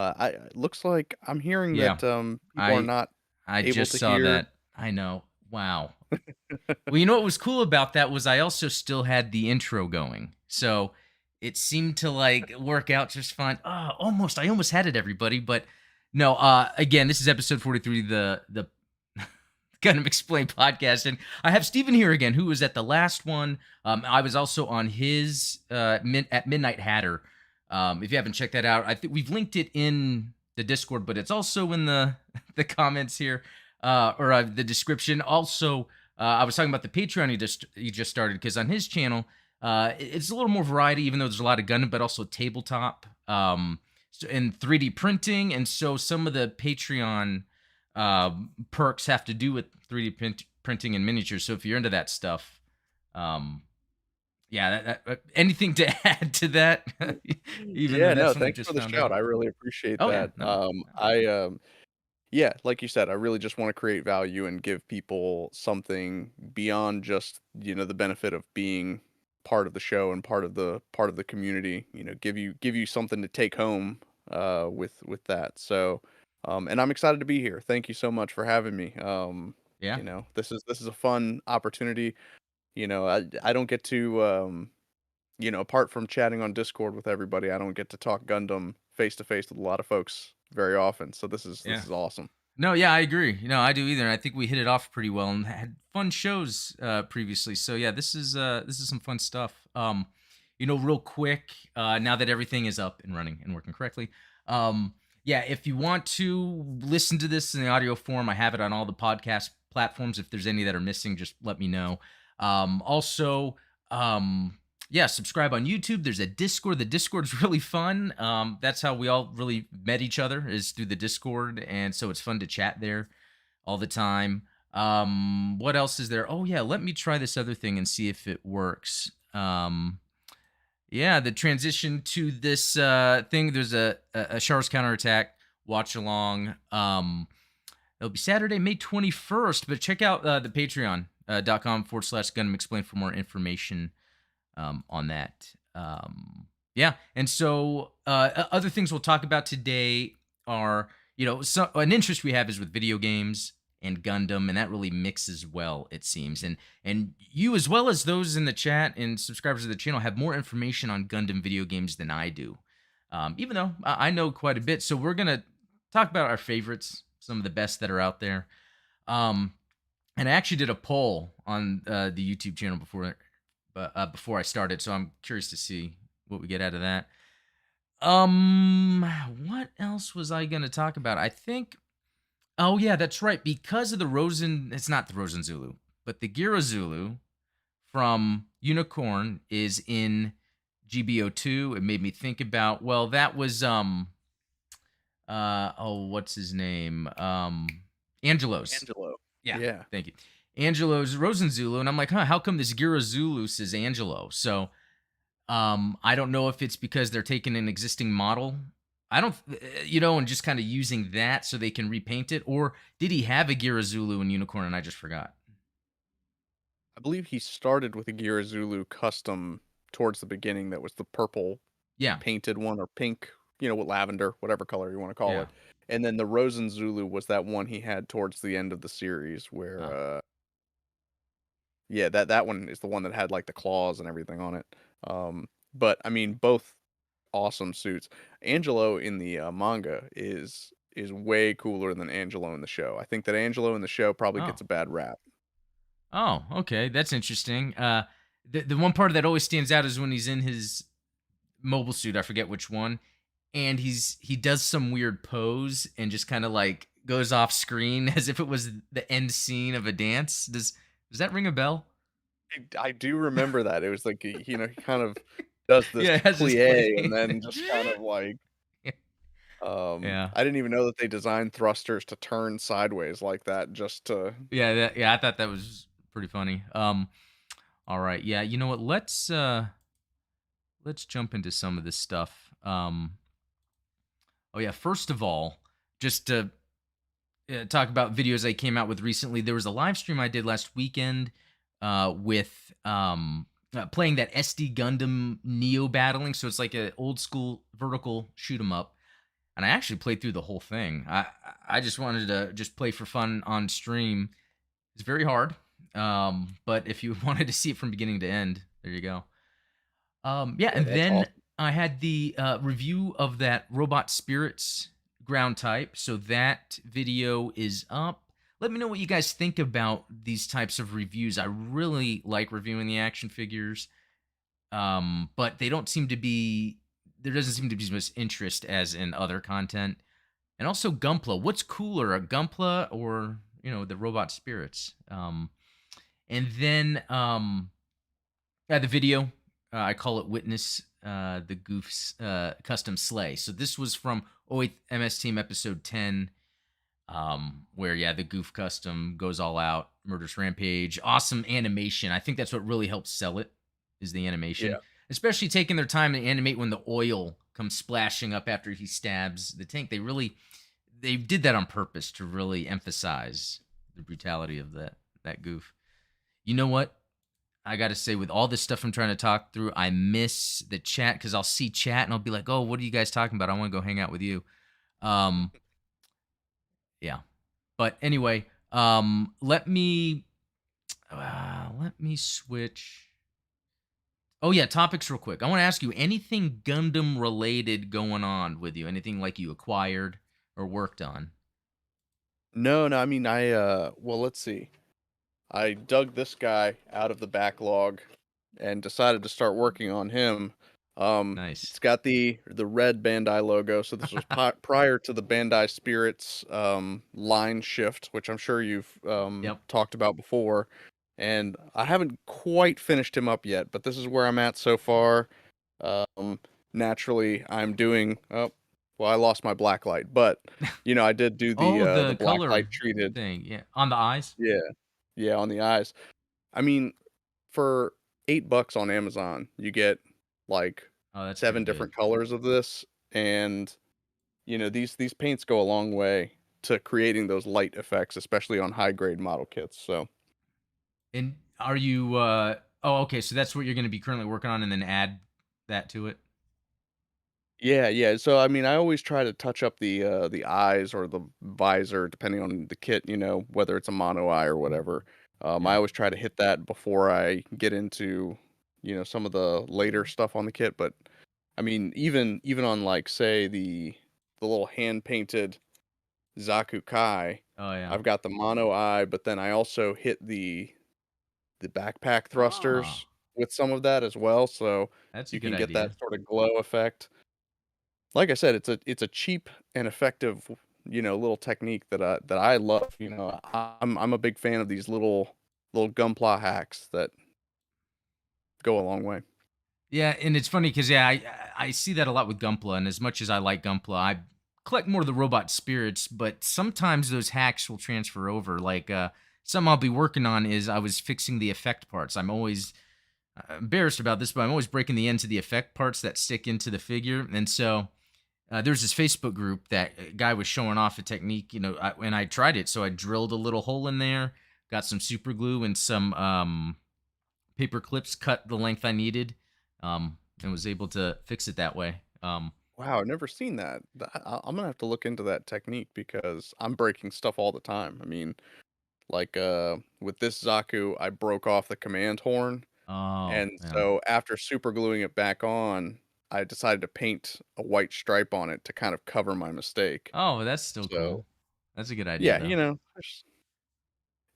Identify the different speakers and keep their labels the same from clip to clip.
Speaker 1: I looks like I'm hearing
Speaker 2: Yeah,
Speaker 1: that people are
Speaker 2: I
Speaker 1: not
Speaker 2: I
Speaker 1: able
Speaker 2: just
Speaker 1: to
Speaker 2: saw
Speaker 1: hear.
Speaker 2: that. I know. Wow. Well, you know what was cool about that was I also still had the intro going. So it seemed to like work out just fine. Almost. I almost had it, everybody, but no, again, this is episode 43, the Gundam Explain podcast. And I have Steven here again, who was at the last one. I was also on his at Midnight Hatter. If you haven't checked that out, I think we've linked it in the Discord, but it's also in the the comments here, or the description. Also, I was talking about the Patreon he just started, because on his channel, it's a little more variety, even though there's a lot of Gundam, but also tabletop, and 3D printing. And so some of the Patreon perks have to do with 3D printing and miniatures. So if you're into that stuff, um, yeah, anything to add to that? Even though
Speaker 1: Yeah, no,
Speaker 2: that's when I
Speaker 1: thanks for
Speaker 2: just
Speaker 1: the
Speaker 2: found out.
Speaker 1: shout. I really appreciate
Speaker 2: Oh yeah,
Speaker 1: that.
Speaker 2: no,
Speaker 1: Yeah, like you said, I really just want to create value and give people something beyond just, the benefit of being part of the show and part of the community, give you something to take home with that. So, and I'm excited to be here. Thank you so much for having me.
Speaker 2: yeah.
Speaker 1: This is a fun opportunity. I don't get to apart from chatting on Discord with everybody, I don't get to talk Gundam face to face with a lot of folks very often. So this is
Speaker 2: Yeah.
Speaker 1: this is awesome.
Speaker 2: No, yeah, I agree. I do either. And I think we hit it off pretty well and had fun shows previously. So yeah, this is some fun stuff. Real quick, now that everything is up and running and working correctly, yeah, if you want to listen to this in the audio form, I have it on all the podcast platforms. If there's any that are missing, just let me know. Also, yeah, subscribe on YouTube. There's a Discord. The Discord's really fun. That's how we all really met each other, is through the Discord, and so it's fun to chat there all the time. What else is there? Oh yeah, let me try this other thing and see if it works. Yeah, the transition to this thing. There's a Char's counterattack watch along. It'll be Saturday, May 21st. But check out the Patreon.com/Gundam Explain for more information on that. Yeah, and so other things we'll talk about today are, an interest we have is with video games and Gundam, and that really mixes well, it seems. And you, as well as those in the chat and subscribers of the channel, have more information on Gundam video games than I do. Even though I know quite a bit, so we're gonna talk about our favorites, some of the best that are out there. Um, and I actually did a poll on the YouTube channel before I started, so I'm curious to see what we get out of that. What else was I going to talk about? I think, oh yeah, that's right. Because of the Rosen, it's not the Rosen Zulu, but the Geara Zulu from Unicorn is in GBO2. It made me think about, well, that was what's his name? Angelos.
Speaker 1: Angelo.
Speaker 2: Yeah,
Speaker 1: Yeah.
Speaker 2: thank you. Angelo's Rosen Zulu, and I'm like, huh, how come this Geara Zulu says Angelo? So I don't know if it's because they're taking an existing model. I don't, and just kind of using that so they can repaint it, or did he have a Geara Zulu and Unicorn and I just forgot?
Speaker 1: I believe he started with a Geara Zulu custom towards the beginning that was the purple
Speaker 2: Yeah,
Speaker 1: painted one or pink, with lavender, whatever color you want to call
Speaker 2: yeah.
Speaker 1: it. And then the Rosen Zulu was that one he had towards the end of the series where
Speaker 2: Oh,
Speaker 1: yeah, that one is the one that had like the claws and everything on it. But I mean both awesome suits. Angelo in the manga is way cooler than Angelo in the show. I think that Angelo in the show probably
Speaker 2: oh,
Speaker 1: gets a bad rap.
Speaker 2: okay. That's interesting. The one part that always stands out is when he's in his mobile suit. I forget which one, and he does some weird pose and just kind of like goes off screen as if it was the end scene of a dance. Does that ring a bell?
Speaker 1: I do remember that. It was like, he kind of does this
Speaker 2: Yeah, it has his
Speaker 1: plie and
Speaker 2: play.
Speaker 1: then just kind of like,
Speaker 2: Yeah.
Speaker 1: I didn't even know that they designed thrusters to turn sideways like that just to.
Speaker 2: Yeah, I thought that was pretty funny. All right. Yeah, you know what? Let's jump into some of this stuff. Oh yeah, first of all, just to talk about videos I came out with recently, there was a live stream I did last weekend with playing that SD Gundam Neo battling, so it's like an old school vertical shoot 'em up. and I actually played through the whole thing. I just wanted to just play for fun on stream. It's very hard, but if you wanted to see it from beginning to end, there you go. Yeah,
Speaker 1: Yeah,
Speaker 2: and
Speaker 1: that's
Speaker 2: then
Speaker 1: awesome.
Speaker 2: I had the review of that Robot Spirits ground type. So that video is up. Let me know what you guys think about these types of reviews. I really like reviewing the action figures, but they don't seem to be. There doesn't seem to be as much interest as in other content. And also Gunpla. What's cooler, a Gunpla or the Robot Spirits? And then the video, I call it Witness the Goof's custom sleigh. So this was from 08th MS Team episode 10, where, yeah, the Goof custom goes all out, murders rampage. Awesome animation. I think that's what really helps sell it, is the animation.
Speaker 1: Yeah.
Speaker 2: Especially taking their time to animate when the oil comes splashing up after he stabs the tank. They did that on purpose to really emphasize the brutality of that Goof. You know what? I got to say, with all this stuff I'm trying to talk through, I miss the chat because I'll see chat and I'll be like, "Oh, what are you guys talking about? I want to go hang out with you." Um, yeah. But anyway, let me switch. Oh yeah, topics real quick. I want to ask you anything Gundam related going on with you? Anything like you acquired or worked on?
Speaker 1: No, no, I mean, well, let's see. I dug this guy out of the backlog and decided to start working on him.
Speaker 2: Nice.
Speaker 1: It's got the red Bandai logo, so this was prior to the Bandai Spirits line shift, which I'm sure you've
Speaker 2: Yep.
Speaker 1: talked about before. And I haven't quite finished him up yet, but this is where I'm at so far. Um, Naturally, I'm doing. Oh, well, I lost my black light, but I did do
Speaker 2: Oh,
Speaker 1: the
Speaker 2: the
Speaker 1: black light
Speaker 2: color
Speaker 1: treated.
Speaker 2: thing. Yeah, on the eyes.
Speaker 1: Yeah, yeah, on the eyes. I mean, for $8 on Amazon, you get like
Speaker 2: Oh, that's pretty
Speaker 1: 7
Speaker 2: good.
Speaker 1: different colors of this, and these paints go a long way to creating those light effects, especially on high grade model kits. So
Speaker 2: And are you oh, okay, so that's what you're gonna be currently working on and then add that to it?
Speaker 1: yeah, yeah. So I mean, I always try to touch up the eyes or the visor, depending on the kit. Whether it's a mono eye or whatever. I
Speaker 2: Yeah.
Speaker 1: always try to hit that before I get into some of the later stuff on the kit. But I mean, even on like say the little hand painted Zaku Kai,
Speaker 2: Oh, yeah.
Speaker 1: I've got the mono eye, but then I also hit the backpack
Speaker 2: Ah,
Speaker 1: thrusters with some of that as well, so
Speaker 2: that's a
Speaker 1: you
Speaker 2: good
Speaker 1: can get that
Speaker 2: idea.
Speaker 1: sort of glow effect. Like I said, it's a cheap and effective, little technique that I love. I'm a big fan of these little gunpla hacks that go a long way.
Speaker 2: Yeah, and it's funny because yeah, I see that a lot with Gunpla, and as much as I like Gunpla, I collect more of the robot spirits, but sometimes those hacks will transfer over. Like something I'll be working on is I was fixing the effect parts. I'm always embarrassed about this, but I'm always breaking the ends of the effect parts that stick into the figure, and so there's this Facebook group that guy was showing off a technique, and I tried it. So I drilled a little hole in there, got some super glue and some paper clips, cut the length I needed, and was able to fix it that way.
Speaker 1: Wow, I've never seen that. I'm gonna have to look into that technique because I'm breaking stuff all the time. I mean, like with this Zaku, I broke off the command horn.
Speaker 2: Oh,
Speaker 1: And
Speaker 2: yeah.
Speaker 1: so after super gluing it back on, I decided to paint a white stripe on it to kind of cover my mistake.
Speaker 2: Oh, well, that's still
Speaker 1: So,
Speaker 2: cool. That's a good idea,
Speaker 1: yeah,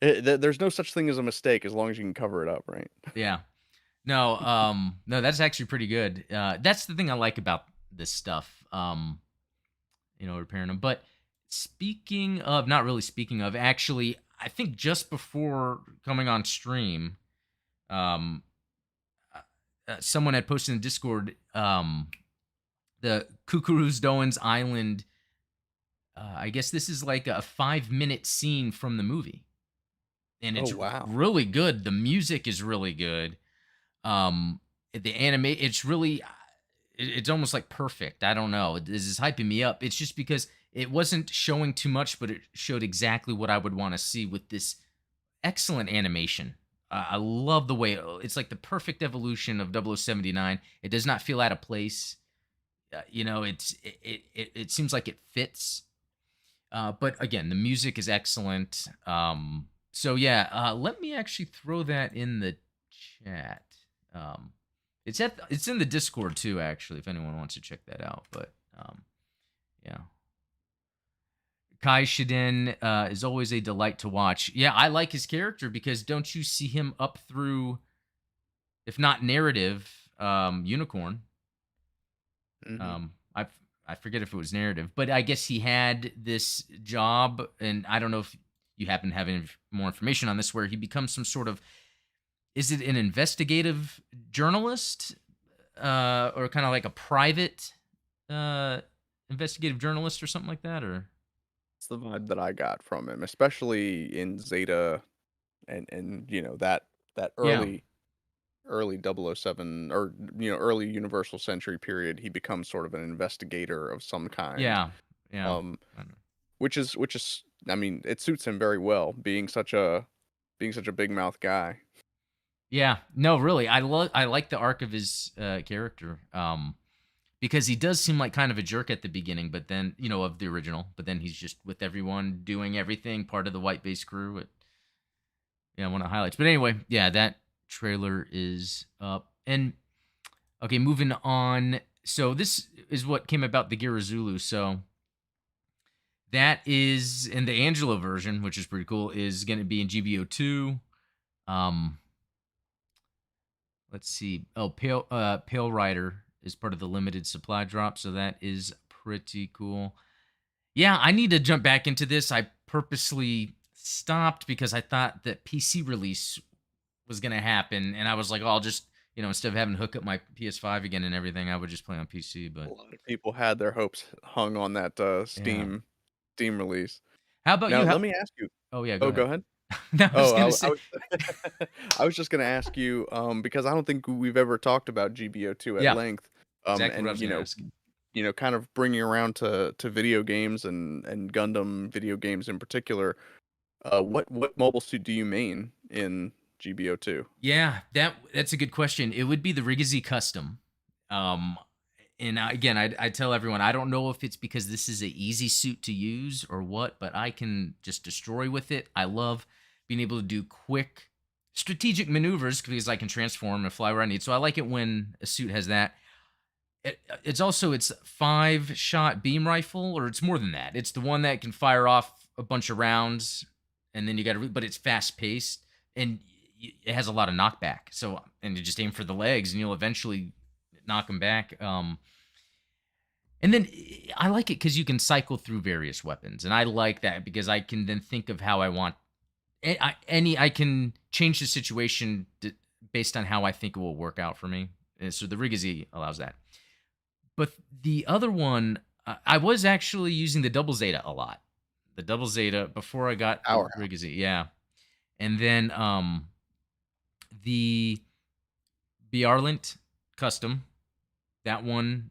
Speaker 2: though.
Speaker 1: there's no such thing as a mistake as long as you can cover it up, right?
Speaker 2: Yeah. No, no, that's actually pretty good. That's the thing I like about this stuff. Repairing them. But speaking of, not really speaking of, actually, I think just before coming on stream, um, someone had posted in Discord, the Kukuru's Doan's Island. I guess this is like a 5-minute scene from the movie, and
Speaker 1: Oh,
Speaker 2: it's
Speaker 1: wow.
Speaker 2: really good. The music is really good. The anime, it's really, it's almost like perfect. I don't know. This is hyping me up. It's just because it wasn't showing too much, but it showed exactly what I would want to see with this excellent animation. I love the way it's like the perfect evolution of 0079. It does not feel out of place. it seems like it fits. But again, the music is excellent. So yeah, let me actually throw that in the chat. Um, it's in the Discord too, actually, if anyone wants to check that out. But yeah, Kai Shiden is always a delight to watch. Yeah, I like his character because don't you see him up through, if not narrative, unicorn.
Speaker 1: Hmm.
Speaker 2: I forget if it was narrative, but I guess he had this job, and I don't know if you happen to have any more information on this, where he becomes some sort of, is it an investigative journalist, or kind of like a private uh, investigative journalist or something like that, or
Speaker 1: It's the vibe that I got from him, especially in Zeta and that
Speaker 2: yeah,
Speaker 1: early 007 or early Universal Century period. He becomes sort of an investigator of some kind.
Speaker 2: yeah, yeah.
Speaker 1: Um,
Speaker 2: I know.
Speaker 1: which is I mean, it suits him very well being such a big mouth guy.
Speaker 2: Yeah, no, really, I like the arc of his character. Because he does seem like kind of a jerk at the beginning, but then, of the original, but then he's just with everyone doing everything, part of the white base crew. Yeah, one of the highlights. But anyway, yeah, that trailer is up. And okay, moving on. So this is what came about the Geara Zulu. So that is in the Angelo version, which is pretty cool, is going to be in GBO 2. Um, let's see. Oh, Pale Rider is part of the limited supply drop, so that is pretty cool. Yeah, I need to jump back into this. I purposely stopped because I thought that PC release was going to happen, and I was like, "Oh, I'll just, instead of having to hook up my PS5 again and everything, I would just play on PC."
Speaker 1: A
Speaker 2: But
Speaker 1: lot of people had their hopes hung on that
Speaker 2: yeah,
Speaker 1: Steam release.
Speaker 2: how about
Speaker 1: Now
Speaker 2: you?
Speaker 1: let me ask you.
Speaker 2: Oh yeah, go
Speaker 1: Oh, go
Speaker 2: ahead.
Speaker 1: ahead.
Speaker 2: No, I was
Speaker 1: Oh,
Speaker 2: gonna
Speaker 1: I
Speaker 2: say,
Speaker 1: was I was just gonna ask you, because I don't think we've ever talked about GBO2 at
Speaker 2: yeah,
Speaker 1: length,
Speaker 2: exactly what I
Speaker 1: and
Speaker 2: was gonna ask.
Speaker 1: kind of bringing around to video games and Gundam video games in particular. What mobile suit do you main in GBO2?
Speaker 2: Yeah, that's a good question. It would be the Rigazi Custom. Um, and again, I tell everyone I don't know if it's because this is an easy suit to use or what, but I can just destroy with it. I love being able to do quick strategic maneuvers because I can transform and fly where I need. So I like it when a suit has that. It's 5-shot beam rifle, or it's more than that. It's the one that can fire off a bunch of rounds, and then you got to, but it's fast paced and it has a lot of knockback. So, and you just aim for the legs, and you'll eventually knock them back. And then I like it because you can cycle through various weapons, and I like that because I can then think of how I want. I can change the situation based on how I think it will work out for me. And so the Rigazi allows that. But the other one, I was actually using the double Zeta a lot. The double Zeta before I got the
Speaker 1: Powerhouse.
Speaker 2: Rigazi, yeah. And then the Bearlint custom, that one,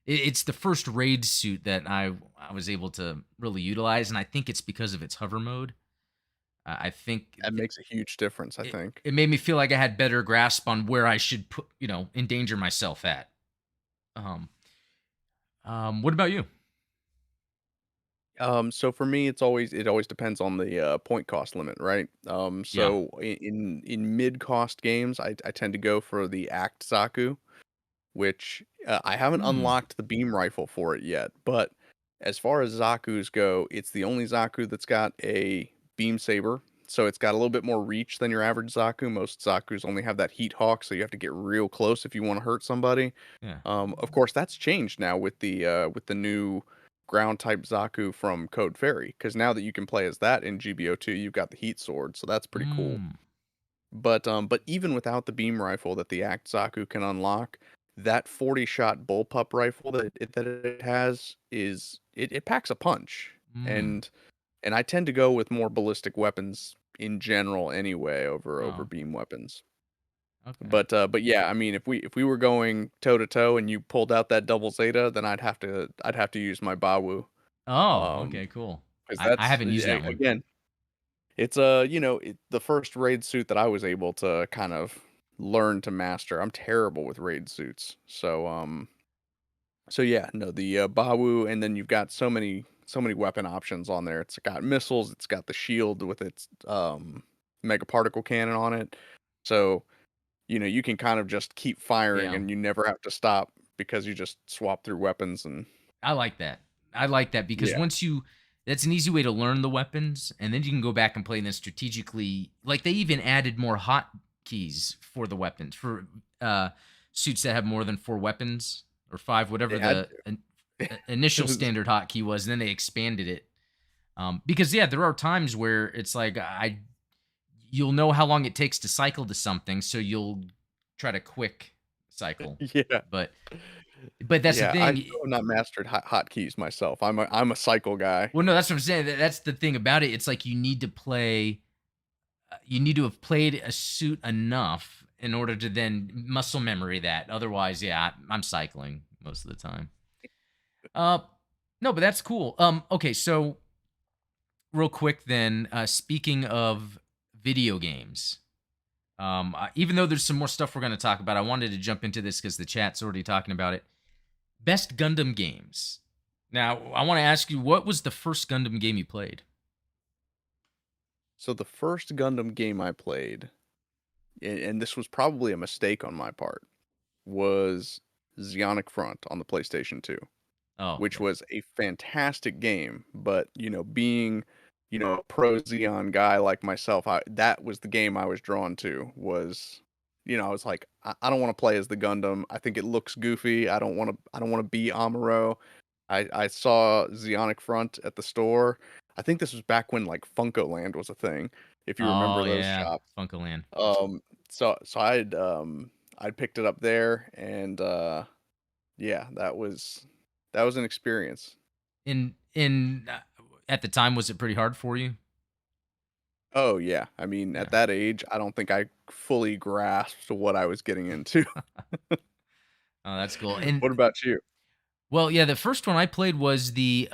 Speaker 2: it's the first raid suit that I was able to really utilize, and I think it's because of its hover mode. I think
Speaker 1: That makes a huge difference, I
Speaker 2: it
Speaker 1: think.
Speaker 2: it made me feel like I had better grasp on where I should put, endanger myself at. Um, what about you?
Speaker 1: So for me, it always depends on the point cost limit, right?
Speaker 2: Yeah.
Speaker 1: So in mid cost games, I tend to go for the Act Zaku, which I haven't
Speaker 2: Hmm.
Speaker 1: unlocked the beam rifle for it yet. But as far as Zaku's go, it's the only Zaku that's got a beam saber. So it's got a little bit more reach than your average Zaku. Most Zakus only have that heat hawk, so you have to get real close if you want to hurt somebody.
Speaker 2: Yeah.
Speaker 1: Of course, that's changed now with the new ground type Zaku from Code Fairy, because now that you can play as that in GBO2, you've got the heat sword, so that's pretty cool.
Speaker 2: Mm.
Speaker 1: But even without the beam rifle that the Act Zaku can unlock, that 40-shot bullpup rifle that it has it packs a punch,
Speaker 2: Mm.
Speaker 1: and I tend to go with more ballistic weapons in general anyway over
Speaker 2: Oh,
Speaker 1: beam weapons.
Speaker 2: okay.
Speaker 1: But yeah, I mean, if we were going toe to toe and you pulled out that double Zeta, then I'd have to use my Bawu,
Speaker 2: Oh,
Speaker 1: um,
Speaker 2: okay, cool.
Speaker 1: because
Speaker 2: I
Speaker 1: that's
Speaker 2: haven't used that one.
Speaker 1: again, it's the first raid suit that I was able to kind of learn to master. I'm terrible with raid suits, so So yeah, no, the Bawu, and then you've got so many weapon options on there. It's got missiles, it's got the shield with its mega particle cannon on it. So, you can kind of just keep firing
Speaker 2: Yeah.
Speaker 1: and you never have to stop because you just swap through weapons and
Speaker 2: I like that. I like that because
Speaker 1: yeah.
Speaker 2: once you that's an easy way to learn the weapons, and then you can go back and play them strategically. Like they even added more hotkeys for the weapons for uh, suits that have more than 4 weapons or 5, whatever
Speaker 1: They had
Speaker 2: the initial standard hotkey was. And then they expanded it because yeah, there are times where it's like you'll know how long it takes to cycle to something, so you'll try to quick cycle,
Speaker 1: yeah.
Speaker 2: but that's the
Speaker 1: Yeah, I
Speaker 2: thing.
Speaker 1: still have not mastered hotkeys myself. I'm a cycle guy.
Speaker 2: Well, no, that's what I'm saying. That's the thing about it. It's like you need to play. You need to have played a suit enough in order to then muscle memory that. Otherwise, yeah, I'm cycling most of the time. Uh, no, but that's cool. Okay, so real quick then. Speaking of video games, even though there's some more stuff we're going to talk about, I wanted to jump into this because the chat's already talking about it. Best Gundam games. Now, I want to ask you, what was the first Gundam game you played?
Speaker 1: So the first Gundam game I played, and this was probably a mistake on my part, was Zionic Front on the PlayStation 2,
Speaker 2: Oh,
Speaker 1: which
Speaker 2: yeah.
Speaker 1: was a fantastic game. But being a pro Xeon guy like myself, that was the game I was drawn to. I was like, I don't want to play as the Gundam. I think it looks goofy. I don't want to be Amuro. I saw Zionic Front at the store. I think this was back when like Funko Land was a thing, if you remember
Speaker 2: Oh,
Speaker 1: those
Speaker 2: yeah,
Speaker 1: shops.
Speaker 2: Funkoland.
Speaker 1: So I'd picked it up there, and yeah, that was an experience.
Speaker 2: In at the time, was it pretty hard for you?
Speaker 1: Oh yeah, I mean at
Speaker 2: Yeah.
Speaker 1: that age, I don't think I fully grasped what I was getting into.
Speaker 2: Oh, that's cool. And
Speaker 1: What about you?
Speaker 2: well, yeah, the first one I played was the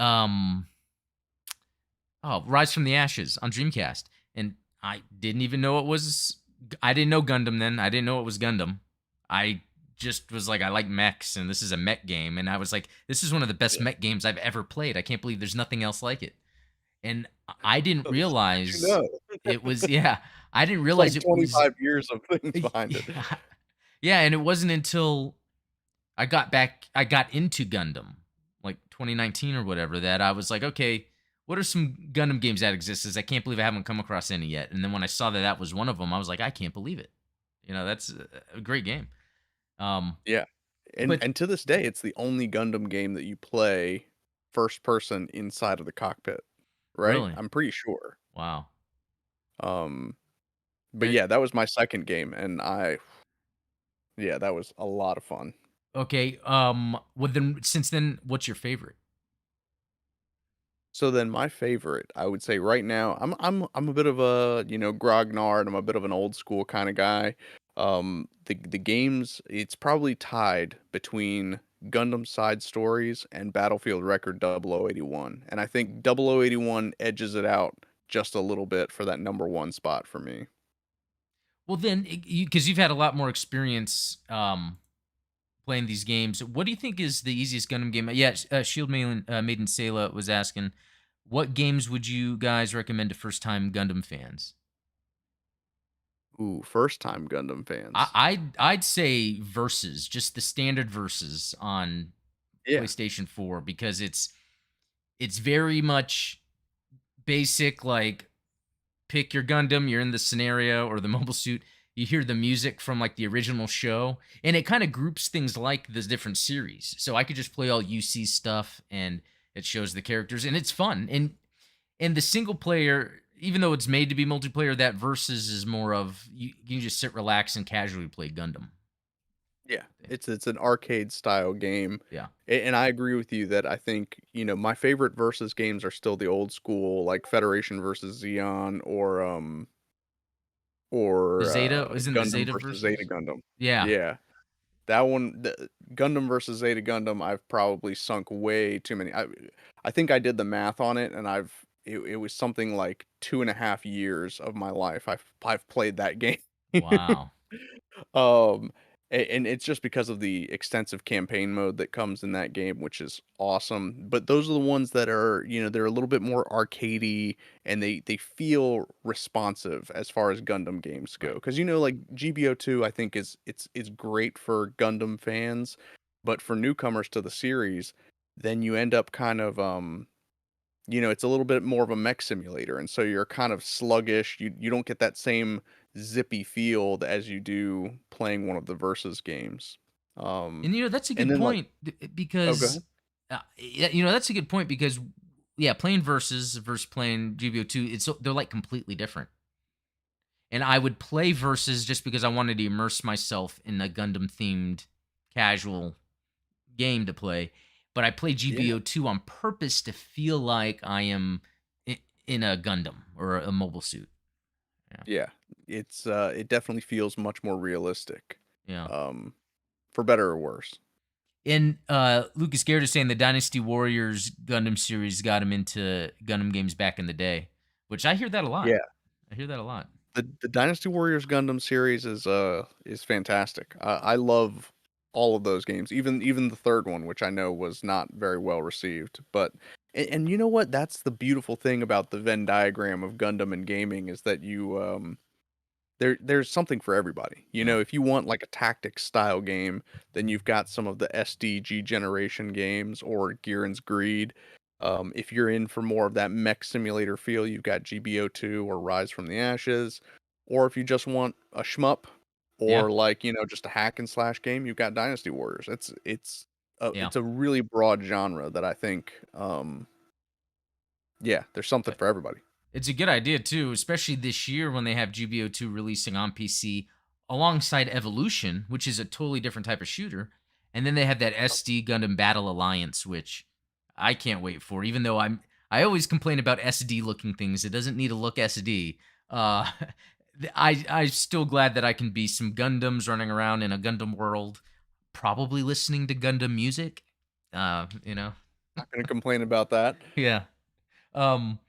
Speaker 2: Rise from the Ashes on Dreamcast, and I didn't even know it was. I didn't know Gundam then. I didn't know it was Gundam. I just was like, I like mechs, and this is a mech game, and I was like, this is one of the best
Speaker 1: Yeah,
Speaker 2: mech games I've ever played. I can't believe there's nothing else like it. And I didn't
Speaker 1: so this is what you
Speaker 2: realize
Speaker 1: know.
Speaker 2: it was. Yeah, I didn't
Speaker 1: It's
Speaker 2: realize
Speaker 1: like
Speaker 2: it was.
Speaker 1: 25 years of things behind it.
Speaker 2: Yeah, yeah, and it wasn't until I got into Gundam, like 2019 or whatever, that I was like, okay, what are some Gundam games that exist? As I can't believe I haven't come across any yet. And then when I saw that that was one of them, I was like, I can't believe it. That's a great game. Um,
Speaker 1: Yeah, and
Speaker 2: but
Speaker 1: and to this day, it's the only Gundam game that you play first person inside of the cockpit, right?
Speaker 2: really,
Speaker 1: I'm pretty sure.
Speaker 2: wow.
Speaker 1: Um, but
Speaker 2: And
Speaker 1: yeah, that was my second game, and yeah, that was a lot of fun.
Speaker 2: okay, well then, since then, what's your favorite?
Speaker 1: So then my favorite, I would say right now, I'm a bit of a, grognard. I'm a bit of an old school kind of guy. The games, it's probably tied between Gundam Side Stories and Battlefield Record 0081. And I think 0081 edges it out just a little bit for that number one spot for me.
Speaker 2: Well, then, because you've had a lot more experience playing these games, what do you think is the easiest Gundam game? Yeah, Shield Maiden Sayla was asking, what games would you guys recommend to first time Gundam fans?
Speaker 1: Ooh, first time Gundam
Speaker 2: I,
Speaker 1: fans.
Speaker 2: I'd say versus, just the standard versus on
Speaker 1: Yeah.
Speaker 2: PlayStation 4 because it's very much basic, like pick your Gundam, you're in the scenario or the mobile suit, you hear the music from like the original show, and it kind of groups things like the different series. So I could just play all UC stuff and it shows the characters and it's fun. And the single player, even though it's made to be multiplayer, that versus is more of you just sit, relax, and casually play Gundam.
Speaker 1: Yeah,
Speaker 2: I think.
Speaker 1: it's an arcade style game,
Speaker 2: Yeah.
Speaker 1: and I agree with you that I think, my favorite versus games are still the old school, like Federation versus Xeon
Speaker 2: The
Speaker 1: or,
Speaker 2: Zeta isn't the
Speaker 1: Gundam
Speaker 2: Zeta
Speaker 1: versus Zeta
Speaker 2: versus?
Speaker 1: Gundam.
Speaker 2: Yeah.
Speaker 1: Yeah, that one, the Gundam versus Zeta Gundam, I've probably sunk way too many I think I did the math on it, and it was something like 2.5 years of my life I've played that game.
Speaker 2: Wow.
Speaker 1: Um, And it's just because of the extensive campaign mode that comes in that game, which is awesome. But those are the ones that are, they're a little bit more arcadey and they feel responsive as far as Gundam games go.
Speaker 2: Right.
Speaker 1: Because like GBO2, I think is great for Gundam fans, but for newcomers to the series, then you end up kind of it's a little bit more of a mech simulator, and so you're kind of sluggish. You don't get that same zippy feel as you do playing one of the versus games. Um,
Speaker 2: And that's a
Speaker 1: and
Speaker 2: good
Speaker 1: then like,
Speaker 2: point
Speaker 1: oh, go
Speaker 2: because,
Speaker 1: ahead.
Speaker 2: yeah, that's a good point because, yeah, playing versus playing GBO2, they're like completely different. And I would play versus just because I wanted to immerse myself in a Gundam themed casual game to play. But I play
Speaker 1: Yeah,
Speaker 2: GBO2 on purpose to feel like I am in a Gundam or a mobile suit. Yeah.
Speaker 1: yeah. It definitely feels much more realistic,
Speaker 2: Yeah.
Speaker 1: um, for better or worse.
Speaker 2: And Lucas Garrett is saying the Dynasty Warriors Gundam series got him into Gundam games back in the day, which I hear that a lot.
Speaker 1: Yeah,
Speaker 2: I hear that a lot.
Speaker 1: the Dynasty Warriors Gundam series is fantastic. I love all of those games, even the third one, which I know was not very well received. But and you know what? That's the beautiful thing about the Venn diagram of Gundam and gaming is that there's something for everybody.
Speaker 2: Yeah.
Speaker 1: If you want like a tactics style game, then you've got some of the SDG generation games or Gihren's Greed. If you're in for more of that mech simulator feel, you've got GBO2 or Rise from the Ashes. Or if you just want a shmup
Speaker 2: Yeah.
Speaker 1: or like, just a hack and slash game, you've got Dynasty Warriors.
Speaker 2: Yeah.
Speaker 1: It's a really broad genre that I think yeah, there's something
Speaker 2: Uh,
Speaker 1: for everybody.
Speaker 2: It's a good idea too, especially this year when they have GBO2 releasing on PC alongside Evolution, which is a totally different type of shooter. And then they have that SD Gundam Battle Alliance, which I can't wait for, even though I always complain about SD looking things. It doesn't need to look SD. Uh I'm still glad that I can be some Gundams running around in a Gundam world, probably listening to Gundam music. You know.
Speaker 1: Not gonna complain about that.
Speaker 2: Yeah. Um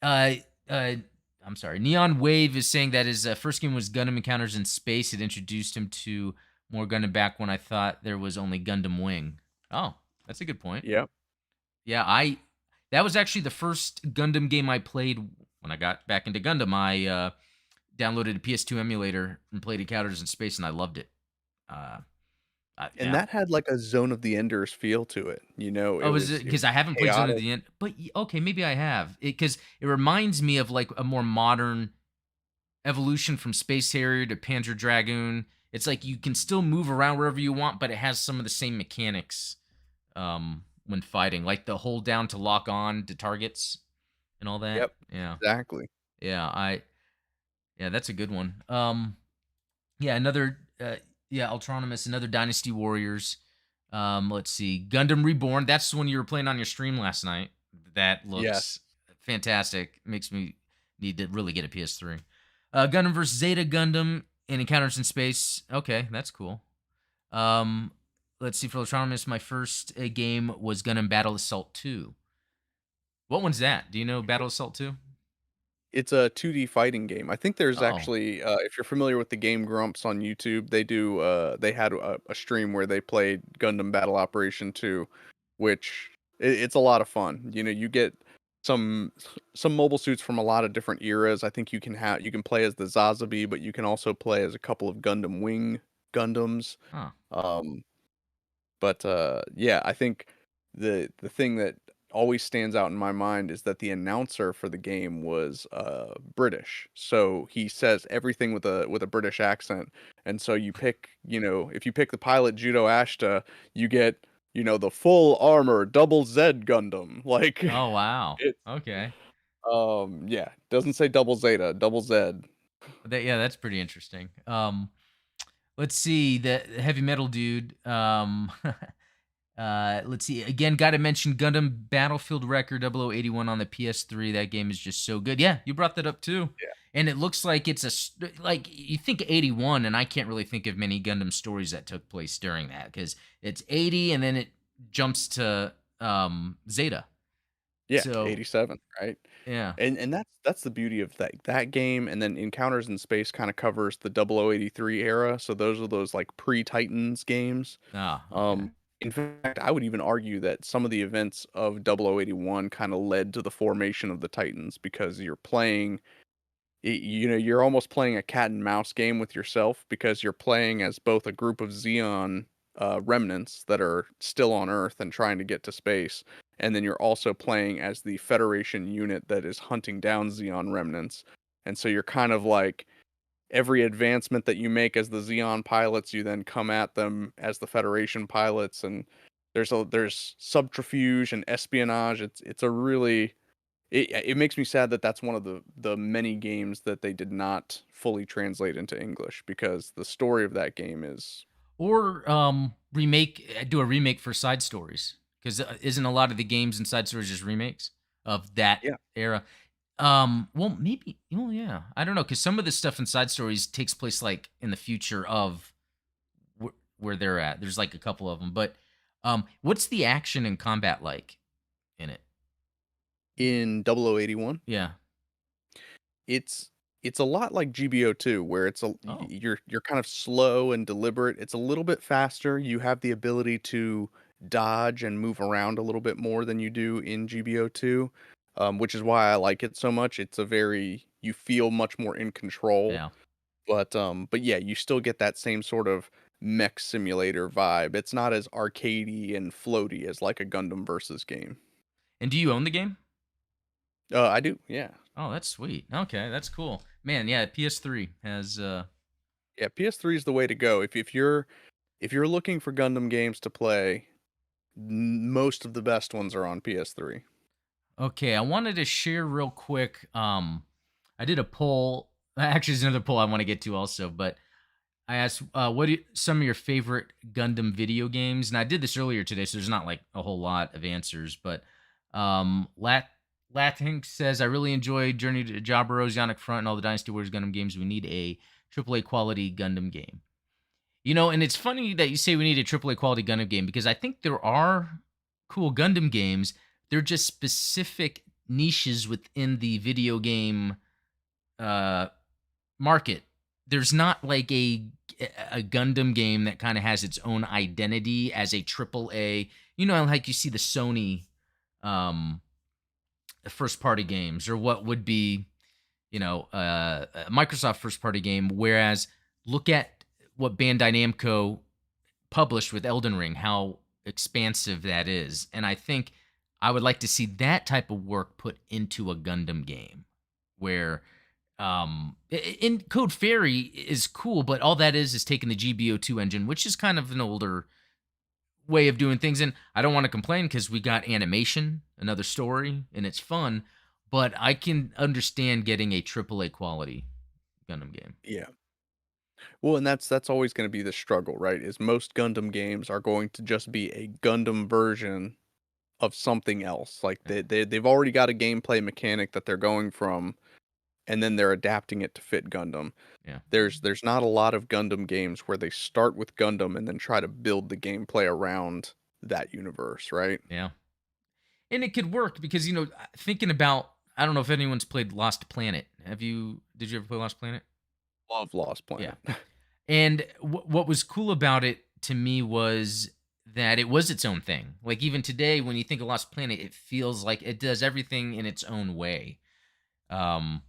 Speaker 2: uh, uh, I'm sorry. Neon Wave is saying that his first game was Gundam Encounters in Space. It introduced him to more Gundam back when I thought there was only Gundam Wing. Oh, that's a good point.
Speaker 1: Yeah.
Speaker 2: Yeah, that was actually the first Gundam game I played when I got back into Gundam. I downloaded a PS2 emulator and played Encounters in Space, and I loved it. Uh,
Speaker 1: And
Speaker 2: yeah.
Speaker 1: that had like a Zone of the Enders feel to it. It
Speaker 2: Oh, is it
Speaker 1: was
Speaker 2: because I haven't played Zone of
Speaker 1: chaotic.
Speaker 2: the End? But okay, maybe I have. Because it reminds me of like a more modern evolution from Space Harrier to Panzer Dragoon. It's like you can still move around wherever you want, but it has some of the same mechanics when fighting, like the hold down to lock on to targets and all that.
Speaker 1: Yep,
Speaker 2: Yeah,
Speaker 1: exactly.
Speaker 2: yeah, yeah, that's a good one. Yeah, another yeah, Ultronymous, another Dynasty Warriors. Let's see, Gundam Reborn. That's the one you were playing on your stream last night. That looks
Speaker 1: Yes.
Speaker 2: fantastic. Makes me need to really get a PS3. Gundam vs Zeta Gundam and Encounters in Space. Okay, that's cool. Um, let's see, for Ultronymous, my first game was Gundam Battle Assault 2. What one's that? Do you know Battle Assault 2?
Speaker 1: It's a 2D fighting game. I think there's
Speaker 2: Oh,
Speaker 1: actually, if you're familiar with the Game Grumps on YouTube, they had a stream where they played Gundam Battle Operation 2, which it's a lot of fun. You get some some mobile suits from a lot of different eras. I think you can play as the Zazabi, but you can also play as a couple of Gundam Wing Gundams.
Speaker 2: huh.
Speaker 1: Um, But, yeah, I think the thing that always stands out in my mind is that the announcer for the game was, British. So he says everything with a British accent, and so if you pick the pilot Judo Ashta, you get, the full armor double Z Gundam. Like,
Speaker 2: Oh, wow.
Speaker 1: it's,
Speaker 2: Okay.
Speaker 1: yeah, doesn't say double Zeta, double Z.
Speaker 2: Yeah, that's pretty interesting. Let's see the heavy metal dude. Let's see again. Got to mention Gundam Battlefield Record 0081 on the PS3. That game is just so good. Yeah, you brought that up too.
Speaker 1: Yeah.
Speaker 2: And it looks like like you think 81, and I can't really think of many Gundam stories that took place during that because it's 80, and then it jumps to Zeta.
Speaker 1: Yeah,
Speaker 2: So,
Speaker 1: 87, right?
Speaker 2: yeah.
Speaker 1: And that's the beauty of that game, and then Encounters in Space kinda covers the 0083 era, so those are those, like, pre-Titans games.
Speaker 2: Ah, okay.
Speaker 1: Um, in fact, I would even argue that some of the events of 0081 kinda led to the formation of the Titans because you're playing you're almost playing a cat and mouse game with yourself because you're playing as both a group of Xeon remnants that are still on Earth and trying to get to space, and then you're also playing as the Federation unit that is hunting down Xeon remnants. And so you're kind of like every advancement that you make as the Xeon pilots, you then come at them as the Federation pilots, and there's subterfuge and espionage. It's a really it makes me sad that that's one of the many games that they did not fully translate into English because the story of that game is
Speaker 2: Or do a remake for side stories because isn't a lot of the games and side stories just remakes of that
Speaker 1: yeah.
Speaker 2: era? Well, maybe. Well, yeah, I don't know because some of the stuff in side stories takes place like in the future of where they're at. There's like a couple of them, but what's the action and combat like in it?
Speaker 1: In 0081,
Speaker 2: Yeah.
Speaker 1: it's it's a lot like GBO2 where
Speaker 2: Oh,
Speaker 1: you're kind of slow and deliberate. It's a little bit faster. You have the ability to dodge and move around a little bit more than you do in GBO2, which is why I like it so much. It's a very you feel much more in control.
Speaker 2: yeah.
Speaker 1: But yeah, you still get that same sort of mech simulator vibe. It's not as arcadey and floaty as like a Gundam versus game.
Speaker 2: And do you own the game?
Speaker 1: I do, yeah.
Speaker 2: Oh, that's sweet. Okay, that's cool. Man, yeah, PS3 has
Speaker 1: Yeah, PS3 is the way to go. If you're looking for Gundam games to play, most of the best ones are on PS3.
Speaker 2: okay, I wanted to share real quick. I did a poll. Actually, there's another poll I want to get to also, but I asked, some of your favorite Gundam video games? And I did this earlier today, so there's not like a whole lot of answers. But Latink says, I really enjoyed Journey to Jabberow's Yannick Front and all the Dynasty Warriors Gundam games. We need a AAA quality Gundam game. And it's funny that you say we need a AAA quality Gundam game because I think there are cool Gundam games. They're just specific niches within the video game uh, market. There's not like a Gundam game that kind of has its own identity as a triple A. Like you see the Sony um, first party games or what would be a Microsoft first party game. Whereas look at what Bandai Namco published with Elden Ring, how expansive that is, and I think I would like to see that type of work put into a Gundam game where in Code Fairy is cool, but all that is taking the GBO2 engine, which is kind of an older way of doing things. And I don't want to complain because we got animation, another story, and it's fun. But I can understand getting a AAA quality Gundam game.
Speaker 1: Yeah. Well, and that's always gonna be the struggle, right? Is most Gundam games are going to just be a Gundam version of something else. Like
Speaker 2: Yeah,
Speaker 1: they've already got a gameplay mechanic that they're going from, and then they're adapting it to fit Gundam.
Speaker 2: yeah,
Speaker 1: There's not a lot of Gundam games where they start with Gundam and then try to build the gameplay around that universe, right?
Speaker 2: yeah. And it could work because thinking about, I don't know if anyone's played Lost Planet. Have you? Did you ever play Lost Planet?
Speaker 1: Love Lost
Speaker 2: Yeah.
Speaker 1: Planet.
Speaker 2: And what was cool about it to me was that it was its own thing. Like even today, when you think of Lost Planet, it feels like it does everything in its own way. Um,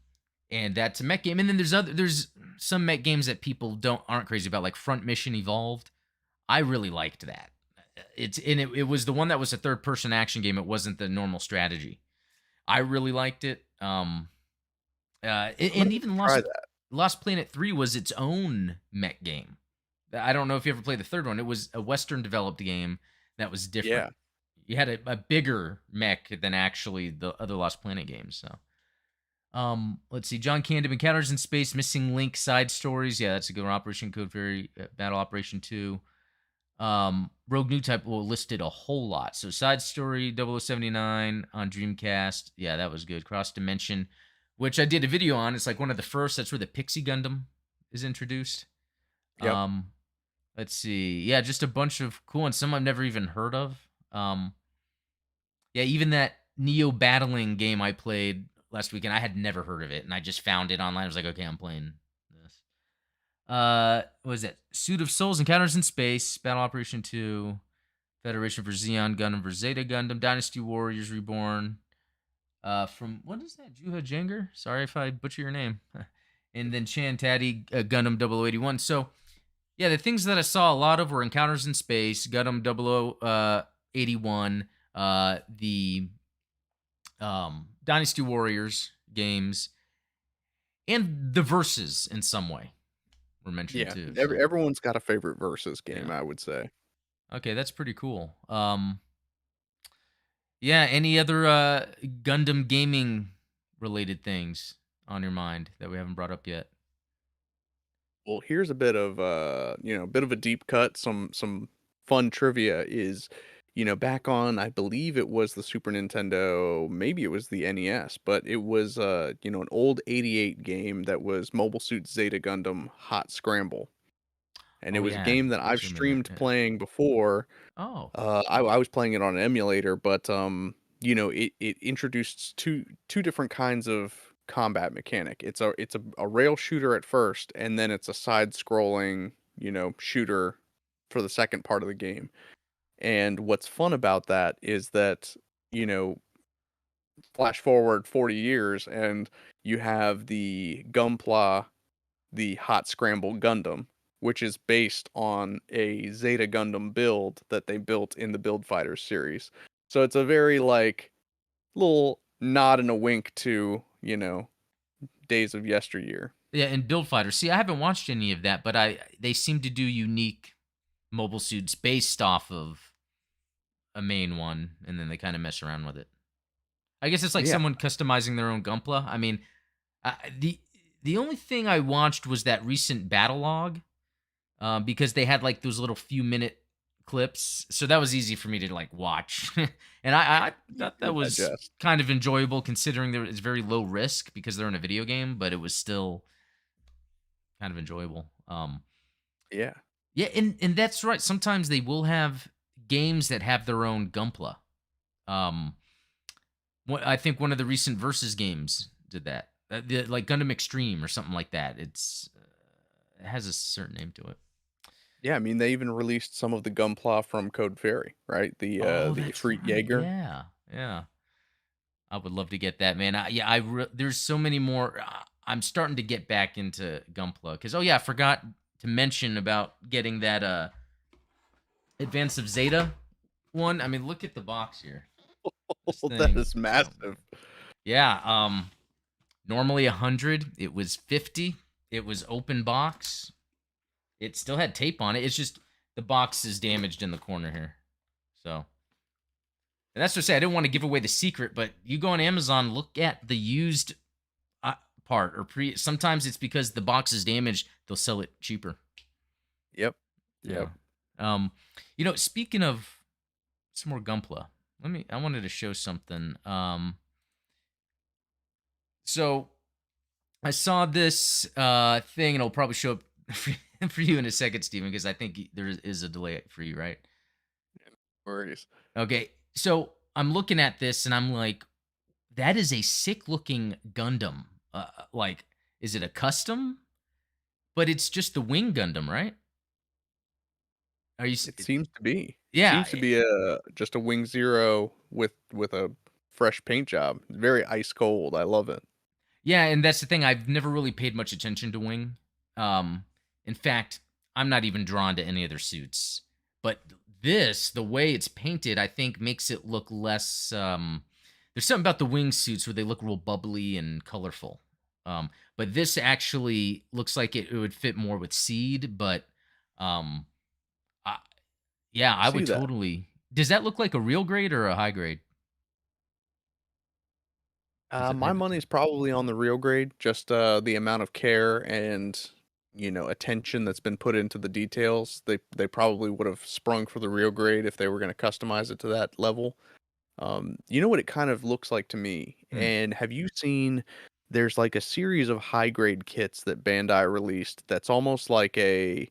Speaker 2: and that's a mech game. And then there's some mech games that people aren't crazy about, like Front Mission Evolved. I really liked that. It was the one that was a third person action game. It wasn't the normal strategy. I really liked it.
Speaker 1: I'm gonna
Speaker 2: And
Speaker 1: have to
Speaker 2: even
Speaker 1: try that.
Speaker 2: Lost Planet 3 was its own mech game. I don't know if you ever played the third one. It was a Western developed game that was different.
Speaker 1: Yeah.
Speaker 2: You had a bigger mech than actually the other Lost Planet games. So, let's see. John Candom Encounters in Space, Missing Link side stories. Yeah, that's a good one. Operation Code Fairy, Battle Operation 2. Rogue New Type listed a whole lot. So, side story 0079 on Dreamcast. Yeah, that was good. Cross Dimension, which I did a video on. It's like one of the first. That's where the Pixie Gundam is introduced.
Speaker 1: Yep.
Speaker 2: Um, let's see. Yeah, just a bunch of cool ones. Some I've never even heard of. Yeah, even that. Neo battling game I played last weekend. I had never heard of it, and I just found it online. I was like, okay, I'm playing this. What was it? Suit of Souls, Encounters in Space, Battle Operation 2, Federation for Xeon, Gundam for Zeta Gundam, Dynasty Warriors Reborn. From what is that? Juha Jenger? Sorry if I butcher your name. And then Chan Taddy, Gundam 0081. So yeah, the things that I saw a lot of were Encounters in Space, Gundam 0081, the Dynasty Warriors games, and the verses in some way were mentioned
Speaker 1: Yeah,
Speaker 2: too. So
Speaker 1: everyone's got a favorite versus game,
Speaker 2: yeah,
Speaker 1: I would say.
Speaker 2: okay, that's pretty cool. Yeah, any other Gundam gaming related things on your mind that we haven't brought up yet?
Speaker 1: Well, here's a bit of bit of a deep cut. Some fun trivia is, back on I believe it was the Super Nintendo, maybe it was the NES, but it was an old '88 game that was Mobile Suit Zeta Gundam Hot Scramble. And it
Speaker 2: Oh
Speaker 1: was a
Speaker 2: yeah,
Speaker 1: game that I've
Speaker 2: there's a minute.
Speaker 1: streamed
Speaker 2: Yeah.
Speaker 1: playing before.
Speaker 2: Oh,
Speaker 1: I was playing it on an emulator, but it introduced two different kinds of combat mechanic. It's a rail shooter at first, and then it's a side scrolling, shooter for the second part of the game. And what's fun about that is that, you know, flash forward 40 years and you have the Gunpla, the Hot Scramble Gundam, which is based on a Zeta Gundam build that they built in the Build Fighters series. So it's a very like little nod and a wink to, days of yesteryear.
Speaker 2: yeah, and Build Fighter. See, I haven't watched any of that, but I they seem to do unique mobile suits based off of a main one, and then they kind of mess around with it. I guess it's like
Speaker 1: Yeah.
Speaker 2: someone customizing their own Gunpla. I mean, the only thing I watched was that recent battle log, because they had like those little few minute clips, so that was easy for me to like watch, and I thought
Speaker 1: Easy
Speaker 2: that
Speaker 1: to
Speaker 2: was
Speaker 1: digest.
Speaker 2: kind of enjoyable considering there it's very low risk because they're in a video game, but it was still kind of enjoyable.
Speaker 1: Yeah.
Speaker 2: Yeah, and that's right. Sometimes they will have games that have their own Gunpla. Um, I think one of the recent Versus games did that. Like Gundam Extreme or something like that. It has a certain name to it.
Speaker 1: Yeah, I mean they even released some of the Gunpla from Code Fairy, right?
Speaker 2: Oh,
Speaker 1: The
Speaker 2: that's
Speaker 1: Efreet
Speaker 2: right.
Speaker 1: Jaeger.
Speaker 2: Yeah, yeah. I would love to get that, man. Yeah, there's so many more. I'm starting to get back into Gunpla because oh yeah, I forgot to mention about getting that Advance of Zeta one. I mean, look at the box here. This
Speaker 1: That
Speaker 2: thing.
Speaker 1: is
Speaker 2: Oh
Speaker 1: massive.
Speaker 2: man. Yeah. Normally 100. It was 50. It was open box. It still had tape on it. It's just the box is damaged in the corner here. So, and that's what I say. I didn't want to give away the secret, but you go on Amazon, look at the used uh, part or pre. Sometimes it's because the box is damaged. They'll sell it cheaper.
Speaker 1: Yep.
Speaker 2: Yeah.
Speaker 1: Yep.
Speaker 2: Um, speaking of some more Gunpla, I wanted to show something. So I saw this thing, and it'll probably show up for you in a second, Steven, because I think there is a delay for you, right?
Speaker 1: Worries.
Speaker 2: Okay. So I'm looking at this, and I'm like, that is a sick looking Gundam. Like, is it a custom? But it's just the Wing Gundam, right? Are you?
Speaker 1: It seems to be.
Speaker 2: Yeah.
Speaker 1: Seems to be a just a Wing Zero with a fresh paint job. Very ice cold. I love it.
Speaker 2: Yeah, and that's the thing. I've never really paid much attention to Wing. Um, in fact, I'm not even drawn to any of their suits. But this, the way it's painted, I think makes it look less. There's something about the Wing suits where they look real bubbly and colorful. But this actually looks like it would fit more with Seed. But um, I, yeah, I
Speaker 1: See
Speaker 2: would
Speaker 1: that.
Speaker 2: totally. Does that look like a real grade or a high grade? Does it
Speaker 1: My
Speaker 2: have it?
Speaker 1: money's probably on the real grade, just, the amount of care and, attention that's been put into the details. They probably would've sprung for the real grade if they were gonna customize it to that level. You know what it kind of looks like to me?
Speaker 2: Hmm.
Speaker 1: And have you seen there's, like, a series of high grade kits that Bandai released that's almost like they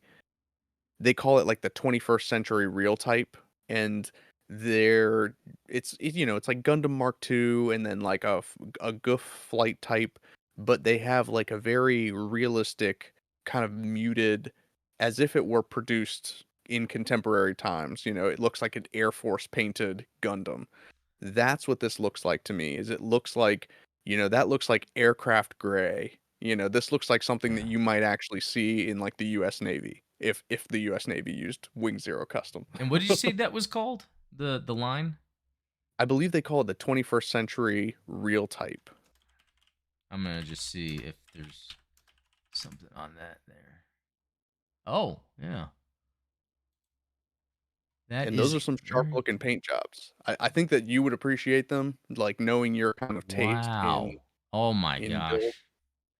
Speaker 1: call it, like, the 21st century real type, and they're it's like Gundam Mark II and then like a Goof flight type, but they have like a very realistic kind of muted, as if it were produced in contemporary times. It looks like an Air Force painted Gundam. That's what this looks like to me. Is it looks like, that looks like aircraft gray. This looks like something that
Speaker 2: Yeah.
Speaker 1: you might actually see in like the US Navy if the US Navy used Wing Zero Custom.
Speaker 2: And what did you say that was called? The line?
Speaker 1: I believe they call it the 21st century real type.
Speaker 2: I'm gonna just see if there's something on that there. Oh, yeah. That
Speaker 1: And those
Speaker 2: is
Speaker 1: are some sharp
Speaker 2: very
Speaker 1: looking
Speaker 2: cool.
Speaker 1: paint jobs. I think that you would appreciate them, like knowing your kind of taste in
Speaker 2: Wow. Oh my
Speaker 1: build.
Speaker 2: gosh.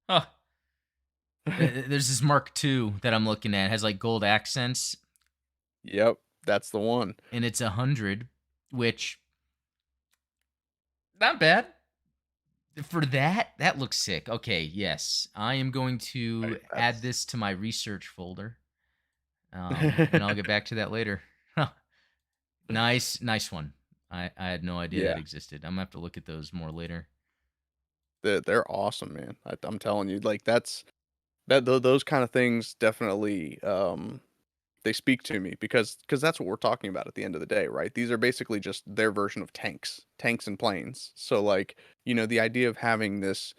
Speaker 2: Huh. There's this Mark II that I'm looking at, has like gold accents,
Speaker 1: Yep, that's the one.
Speaker 2: and it's 100, which not bad. For that, that looks sick. Okay, yes. I am going to
Speaker 1: Right,
Speaker 2: add
Speaker 1: that's
Speaker 2: this to my research folder. And I'll get back to that later. Huh. Nice, nice one. I had no idea that
Speaker 1: yeah.
Speaker 2: existed. I'm gonna have to look at those more later.
Speaker 1: They're awesome, man. I'm telling you, like those kind of things definitely they speak to me because that's what we're talking about at the end of the day, right? These are basically just their version of tanks and planes. So like, the idea of having this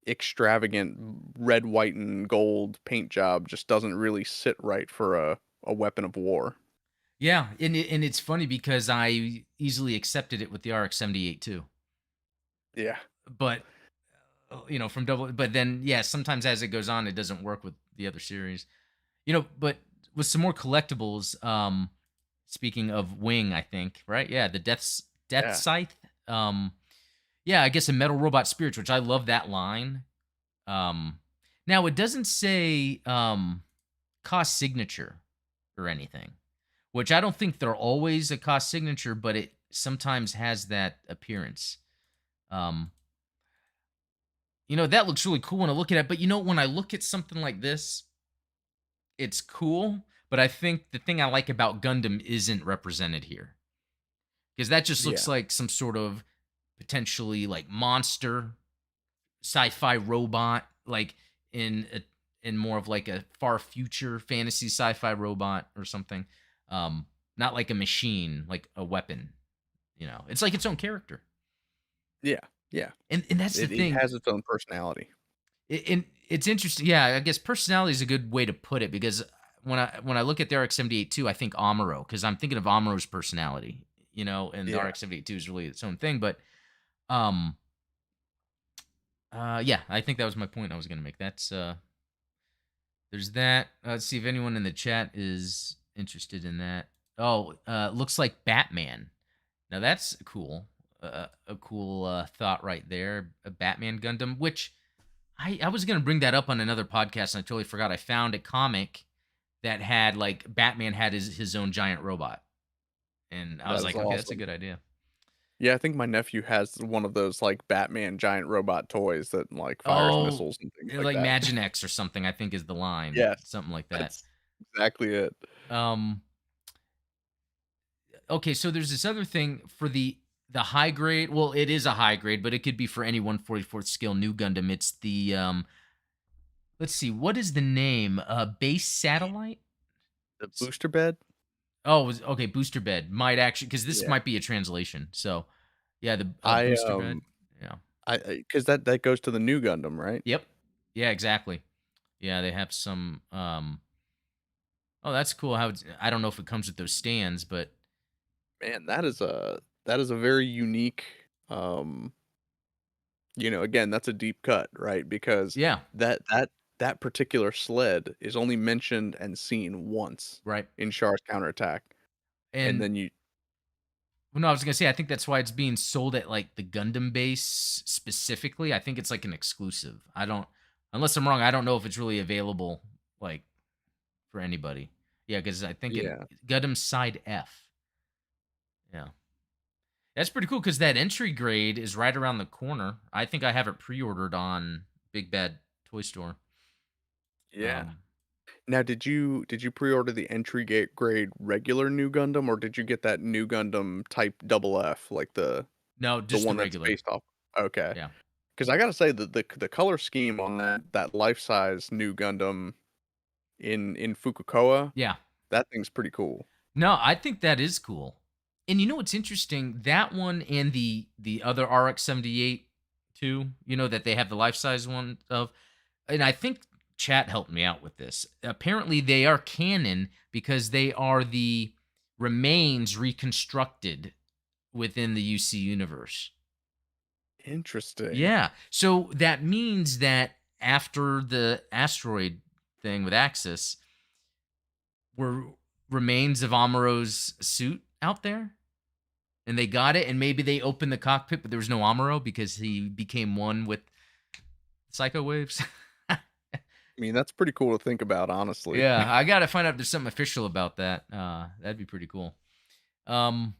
Speaker 1: extravagant red, white, and gold paint job just doesn't really sit right for a weapon of war.
Speaker 2: Yeah, and it's funny because I easily accepted it with the RX-78 too.
Speaker 1: Yeah.
Speaker 2: But from double, but then yeah, sometimes as it goes on, it doesn't work with the other series. But with some more collectibles, speaking of Wing, I think, right? Yeah, the Death
Speaker 1: Yeah.
Speaker 2: Scythe. Yeah, I guess a Metal Robot Spirits, which I love that line. Um, Now it doesn't say cost signature or anything, which I don't think they're always a cost signature, but it sometimes has that appearance. Um, that looks really cool when I look at it. But when I look at something like this, it's cool. But I think the thing I like about Gundam isn't represented here because that just looks
Speaker 1: Yeah.
Speaker 2: like some sort of potentially like monster sci-fi robot, like in in more of like a far future fantasy sci-fi robot or something. Not like a machine, like a weapon. It's like its own character,
Speaker 1: Yeah. Yeah.
Speaker 2: and that's the
Speaker 1: It
Speaker 2: thing.
Speaker 1: has its own personality.
Speaker 2: And it's interesting. Yeah, I guess personality is a good way to put it because when I look at the RX-78 too, I think Amuro because I'm thinking of Amuro's personality. And the
Speaker 1: Yeah.
Speaker 2: RX-78 is really its own thing. But um, yeah, I think that was my point I was going to make. There's that. Let's see if anyone in the chat is interested in that. Oh, looks like Batman. Now that's cool. A cool thought right there. A Batman Gundam, which I was gonna bring that up on another podcast, and I totally forgot. I found a comic that had like Batman had his own giant robot, and I was
Speaker 1: That is
Speaker 2: like, okay, that's a
Speaker 1: awesome.
Speaker 2: good idea.
Speaker 1: Yeah, I think my nephew has one of those like Batman giant robot toys that like fires
Speaker 2: Oh,
Speaker 1: missiles and things like
Speaker 2: like
Speaker 1: that.
Speaker 2: Maginex or something, I think is the line,
Speaker 1: Yes.
Speaker 2: something like that.
Speaker 1: That's exactly it.
Speaker 2: Um, okay, so there's this other thing for the high grade. Well, it is a high grade, but it could be for any 144th scale new Gundam. It's the let's see, what is the name? Base satellite?
Speaker 1: The booster bed?
Speaker 2: Oh, okay, booster bed might actually because this
Speaker 1: Yeah.
Speaker 2: might be a translation. So, yeah, the
Speaker 1: I,
Speaker 2: booster bed. Yeah.
Speaker 1: because that goes to the new Gundam, right?
Speaker 2: Yep. Yeah, exactly. Yeah, they have some. Oh, that's cool. I don't know if it comes with those stands, but
Speaker 1: Man, that is a very unique, um, again, that's a deep cut, right? Because
Speaker 2: yeah,
Speaker 1: that particular sled is only mentioned and seen once
Speaker 2: right.
Speaker 1: in Char's counterattack, and
Speaker 2: And
Speaker 1: then you
Speaker 2: well, no, I was gonna say I think that's why it's being sold at like the Gundam base specifically. I think it's like an exclusive. I don't, unless I'm wrong. I don't know if it's really available like for anybody. Yeah, because I think in
Speaker 1: yeah.
Speaker 2: Gundam Side F. Yeah. That's pretty cool because that entry grade is right around the corner. I think I have it pre-ordered on Big Bad Toy Store.
Speaker 1: Yeah.
Speaker 2: Um,
Speaker 1: Now, did you pre-order the entry grade regular new Gundam, or did you get that new Gundam Type Double F, like
Speaker 2: No,
Speaker 1: the
Speaker 2: just the
Speaker 1: one that's
Speaker 2: regular.
Speaker 1: based off? Okay,
Speaker 2: Yeah.
Speaker 1: because I gotta say that the color scheme on that life size new Gundam in Fukuoka,
Speaker 2: Yeah.
Speaker 1: that thing's pretty cool.
Speaker 2: No, I think that is cool. And you know what's interesting? That one and the other RX-78 too, that they have the life size one of, and I think chat helped me out with this. Apparently they are canon because they are the remains reconstructed within the UC universe.
Speaker 1: Interesting.
Speaker 2: Yeah. So that means that after the asteroid thing with Axis, were remains of Amuro's suit out there? And they got it, and maybe they opened the cockpit, but there was no Amuro because he became one with psycho waves.
Speaker 1: I mean, that's pretty cool to think about, honestly.
Speaker 2: Yeah, I gotta find out if there's something official about that. That'd be pretty cool. Um,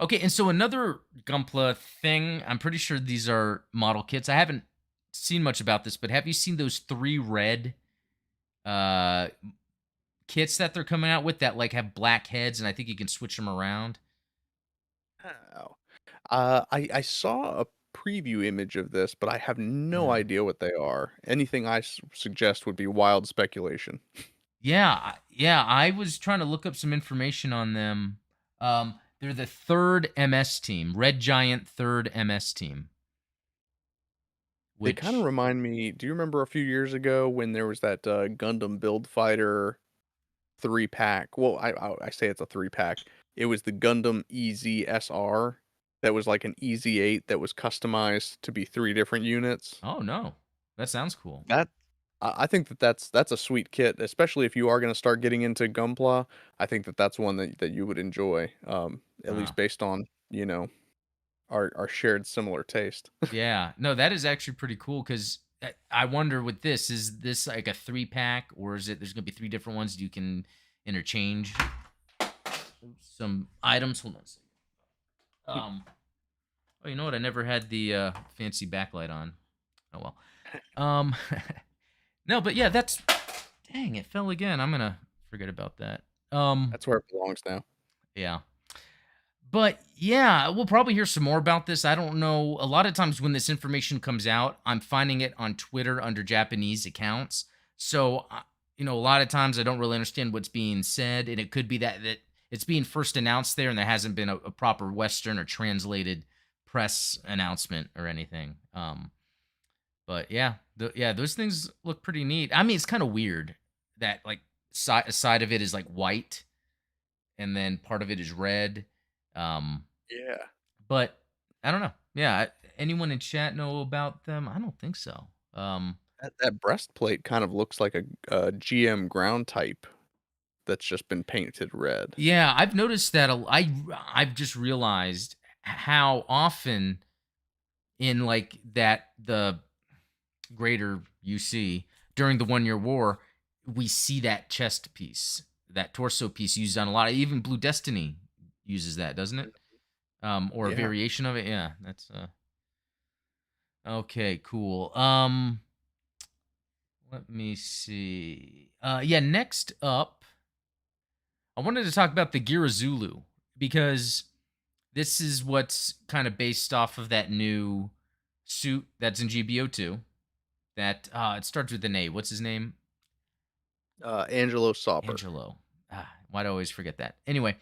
Speaker 2: okay, and so another Gunpla thing, I'm pretty sure these are model kits. I haven't seen much about this, but have you seen those 3 red uh kits that they're coming out with that like have black heads and I think you can switch them around?
Speaker 1: Oh. I saw a preview image of this, but I have no
Speaker 2: Yeah.
Speaker 1: idea what they are. Anything I suggest would be wild speculation.
Speaker 2: Yeah, I was trying to look up some information on them. They're the 3rd MS team, Red Giant 3rd MS team,
Speaker 1: They kinda
Speaker 2: which
Speaker 1: remind me, do you remember a few years ago when there was that, Gundam Build Fighter 3-pack? Well, I say it's a 3-pack. It was the Gundam EZ-SR that was like an EZ-8 that was customized to be 3 different units.
Speaker 2: oh no. That sounds cool.
Speaker 1: That I think that's a sweet kit, especially if you are gonna start getting into Gunpla. I think that's one that you would enjoy, at least
Speaker 2: Wow.
Speaker 1: based on, our shared similar taste.
Speaker 2: Yeah. No, that is actually pretty cool cuz I wonder with this is this like a 3-pack or is it there's going to be 3 different ones you can interchange some items. Hold on a second. Um oh, you know what? I never had the fancy backlight on. Oh well. Um No, but yeah, that's dang, it fell again. I'm gonna forget about that.
Speaker 1: That's where it belongs now.
Speaker 2: Yeah. But yeah, we'll probably hear some more about this. I don't know. A lot of times when this information comes out, I'm finding it on Twitter under Japanese accounts. So, a lot of times I don't really understand what's being said, and it could be that it's being first announced there, and there hasn't been a proper Western or translated press announcement or anything. But yeah, those things look pretty neat. I mean, it's kind of weird that like a side of it is like white and then part of it is red. Um,
Speaker 1: Yeah.
Speaker 2: but I don't know. Yeah, anyone in chat know about them? I don't think so.
Speaker 1: That breastplate kind of looks like a GM ground type that's just been painted red.
Speaker 2: Yeah, I've noticed that. I've just realized how often in like that the greater UC during the 1 Year War, we see that chest piece, that torso piece used on a lot. Even Blue Destiny uses that, doesn't it? Or a
Speaker 1: Yeah.
Speaker 2: variation of it. Yeah, that's okay. Cool. Let me see. Yeah, next up, I wanted to talk about the Geara Zulu because this is what's kind of based off of that new suit that's in GBO2. That it starts with an A. What's his name?
Speaker 1: Angelo Sauper.
Speaker 2: Angelo. Why do I always forget that? Anyway,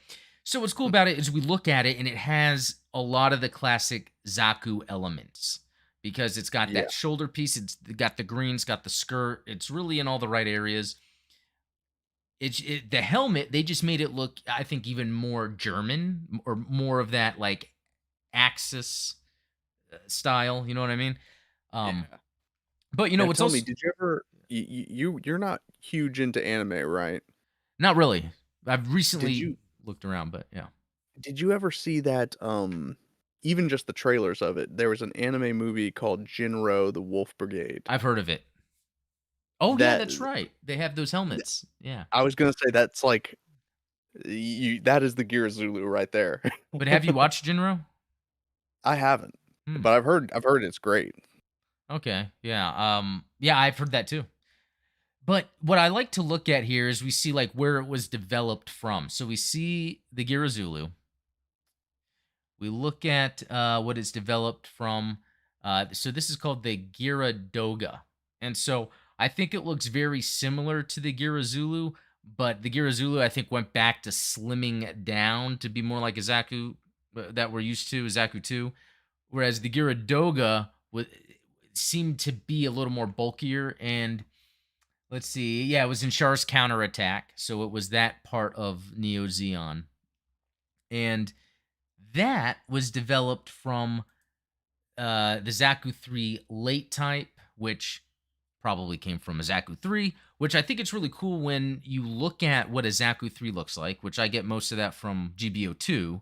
Speaker 2: so what's cool about it is we look at it and it has a lot of the classic Zaku elements because it's got
Speaker 1: Yeah.
Speaker 2: that shoulder piece, it's got the green, it's got the skirt, it's really in all the right areas. The helmet, they just made it look, I think, even more German or more of that like Axis style. You know what I mean? Um,
Speaker 1: Yeah.
Speaker 2: but
Speaker 1: Now
Speaker 2: what's
Speaker 1: tell me,
Speaker 2: also
Speaker 1: did you ever you're not huge into anime, right?
Speaker 2: not really. I've
Speaker 1: Did
Speaker 2: recently
Speaker 1: you
Speaker 2: looked around, but yeah,
Speaker 1: did you ever see that, even just the trailers of it, there was an anime movie called Jinro: The Wolf Brigade.
Speaker 2: I've heard of it. Oh, yeah,
Speaker 1: That
Speaker 2: that's right. They have those helmets. Yeah.
Speaker 1: I was gonna say that's like that is the Gear Zulu right there.
Speaker 2: But have you watched Jinro?
Speaker 1: I haven't,
Speaker 2: Hmm.
Speaker 1: but I've heard it's great.
Speaker 2: Okay. Yeah. Yeah, I've heard that too. But what I like to look at here is we see like where it was developed from. So we see the Geara Zulu. We look at what it's developed from. So this is called the Geara Doga. And so I think it looks very similar to the Geara Zulu, but the Geara Zulu, I think, went back to slimming down to be more like a Zaku that we're used to, a Zaku 2. Whereas the Geara Doga seemed to be a little more bulkier. And let's see, yeah, it was in Char's counterattack. So it was that part of Neo Zeon. And that was developed from the Zaku 3 late type, which probably came from a Zaku 3, which I think it's really cool when you look at what a Zaku 3 looks like, which I get most of that from GBO 2.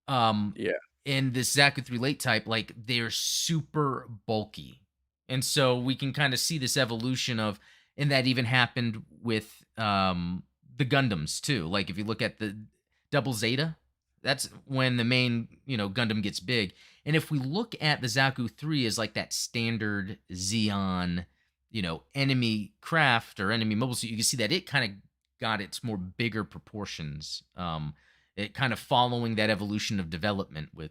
Speaker 2: Um,
Speaker 1: Yeah.
Speaker 2: in this Zaku 3 late type, like they're super bulky. And so we can kind of see this evolution of, and that even happened with the Gundams too. Like if you look at the Double Zeta, that's when the main, Gundam gets big. And if we look at the Zaku 3 as like that standard Xeon, enemy craft or enemy mobile suit, you can see that it kind of got its more bigger proportions. It kind of following that evolution of development with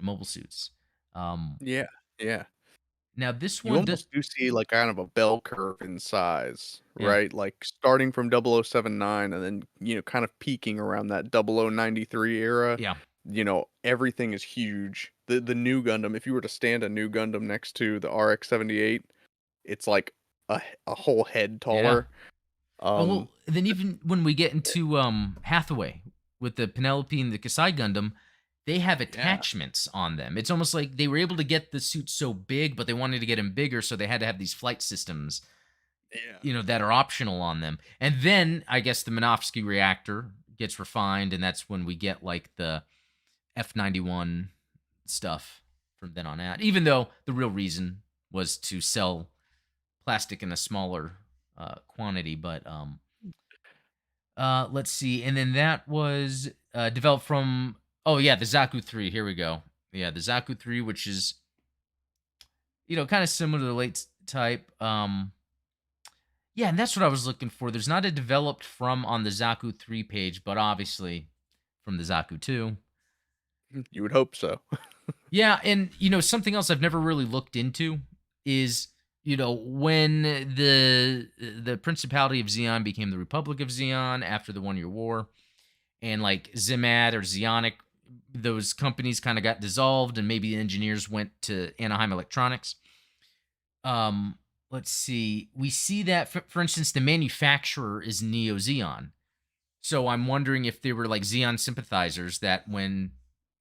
Speaker 2: mobile suits. Um,
Speaker 1: Yeah. Yeah.
Speaker 2: now this
Speaker 1: You
Speaker 2: one does,
Speaker 1: almost do see, like, kind of a bell curve in size,
Speaker 2: yeah,
Speaker 1: right? Like, starting from 0079 and then, kind of peaking around that 0093 era,
Speaker 2: yeah,
Speaker 1: everything is huge. The new Gundam, if you were to stand a new Gundam next to the RX-78, it's like a whole head
Speaker 2: yeah.
Speaker 1: taller.
Speaker 2: Oh,
Speaker 1: Um,
Speaker 2: well, then even when we get into Hathaway with the Penelope and the Kasai Gundam, they have
Speaker 1: yeah,
Speaker 2: attachments on them. It's almost like they were able to get the suit so big, but they wanted to get him bigger, so they had to have these flight systems,
Speaker 1: yeah.
Speaker 2: that are optional on them. And then I guess the Minovsky reactor gets refined, and that's when we get like the F91 stuff from then on out. Even though the real reason was to sell plastic in a smaller quantity, but let's see. And then that was developed from, oh yeah, the Zaku 3. Here we go. Yeah, the Zaku 3, which is, kind of similar to the late type. Yeah, and that's what I was looking for. There's not a developed from on the Zaku 3 page, but obviously from the Zaku 2.
Speaker 1: You would hope so.
Speaker 2: Yeah, and something else I've never really looked into is, when the Principality of Xeon became the Republic of Xeon after the 1 Year War, and like Zimad or Zionic, those companies kind of got dissolved, and maybe the engineers went to Anaheim Electronics. Um, let's see. We see that, for instance, the manufacturer is Neo Xeon. So I'm wondering if they were like Xeon sympathizers that when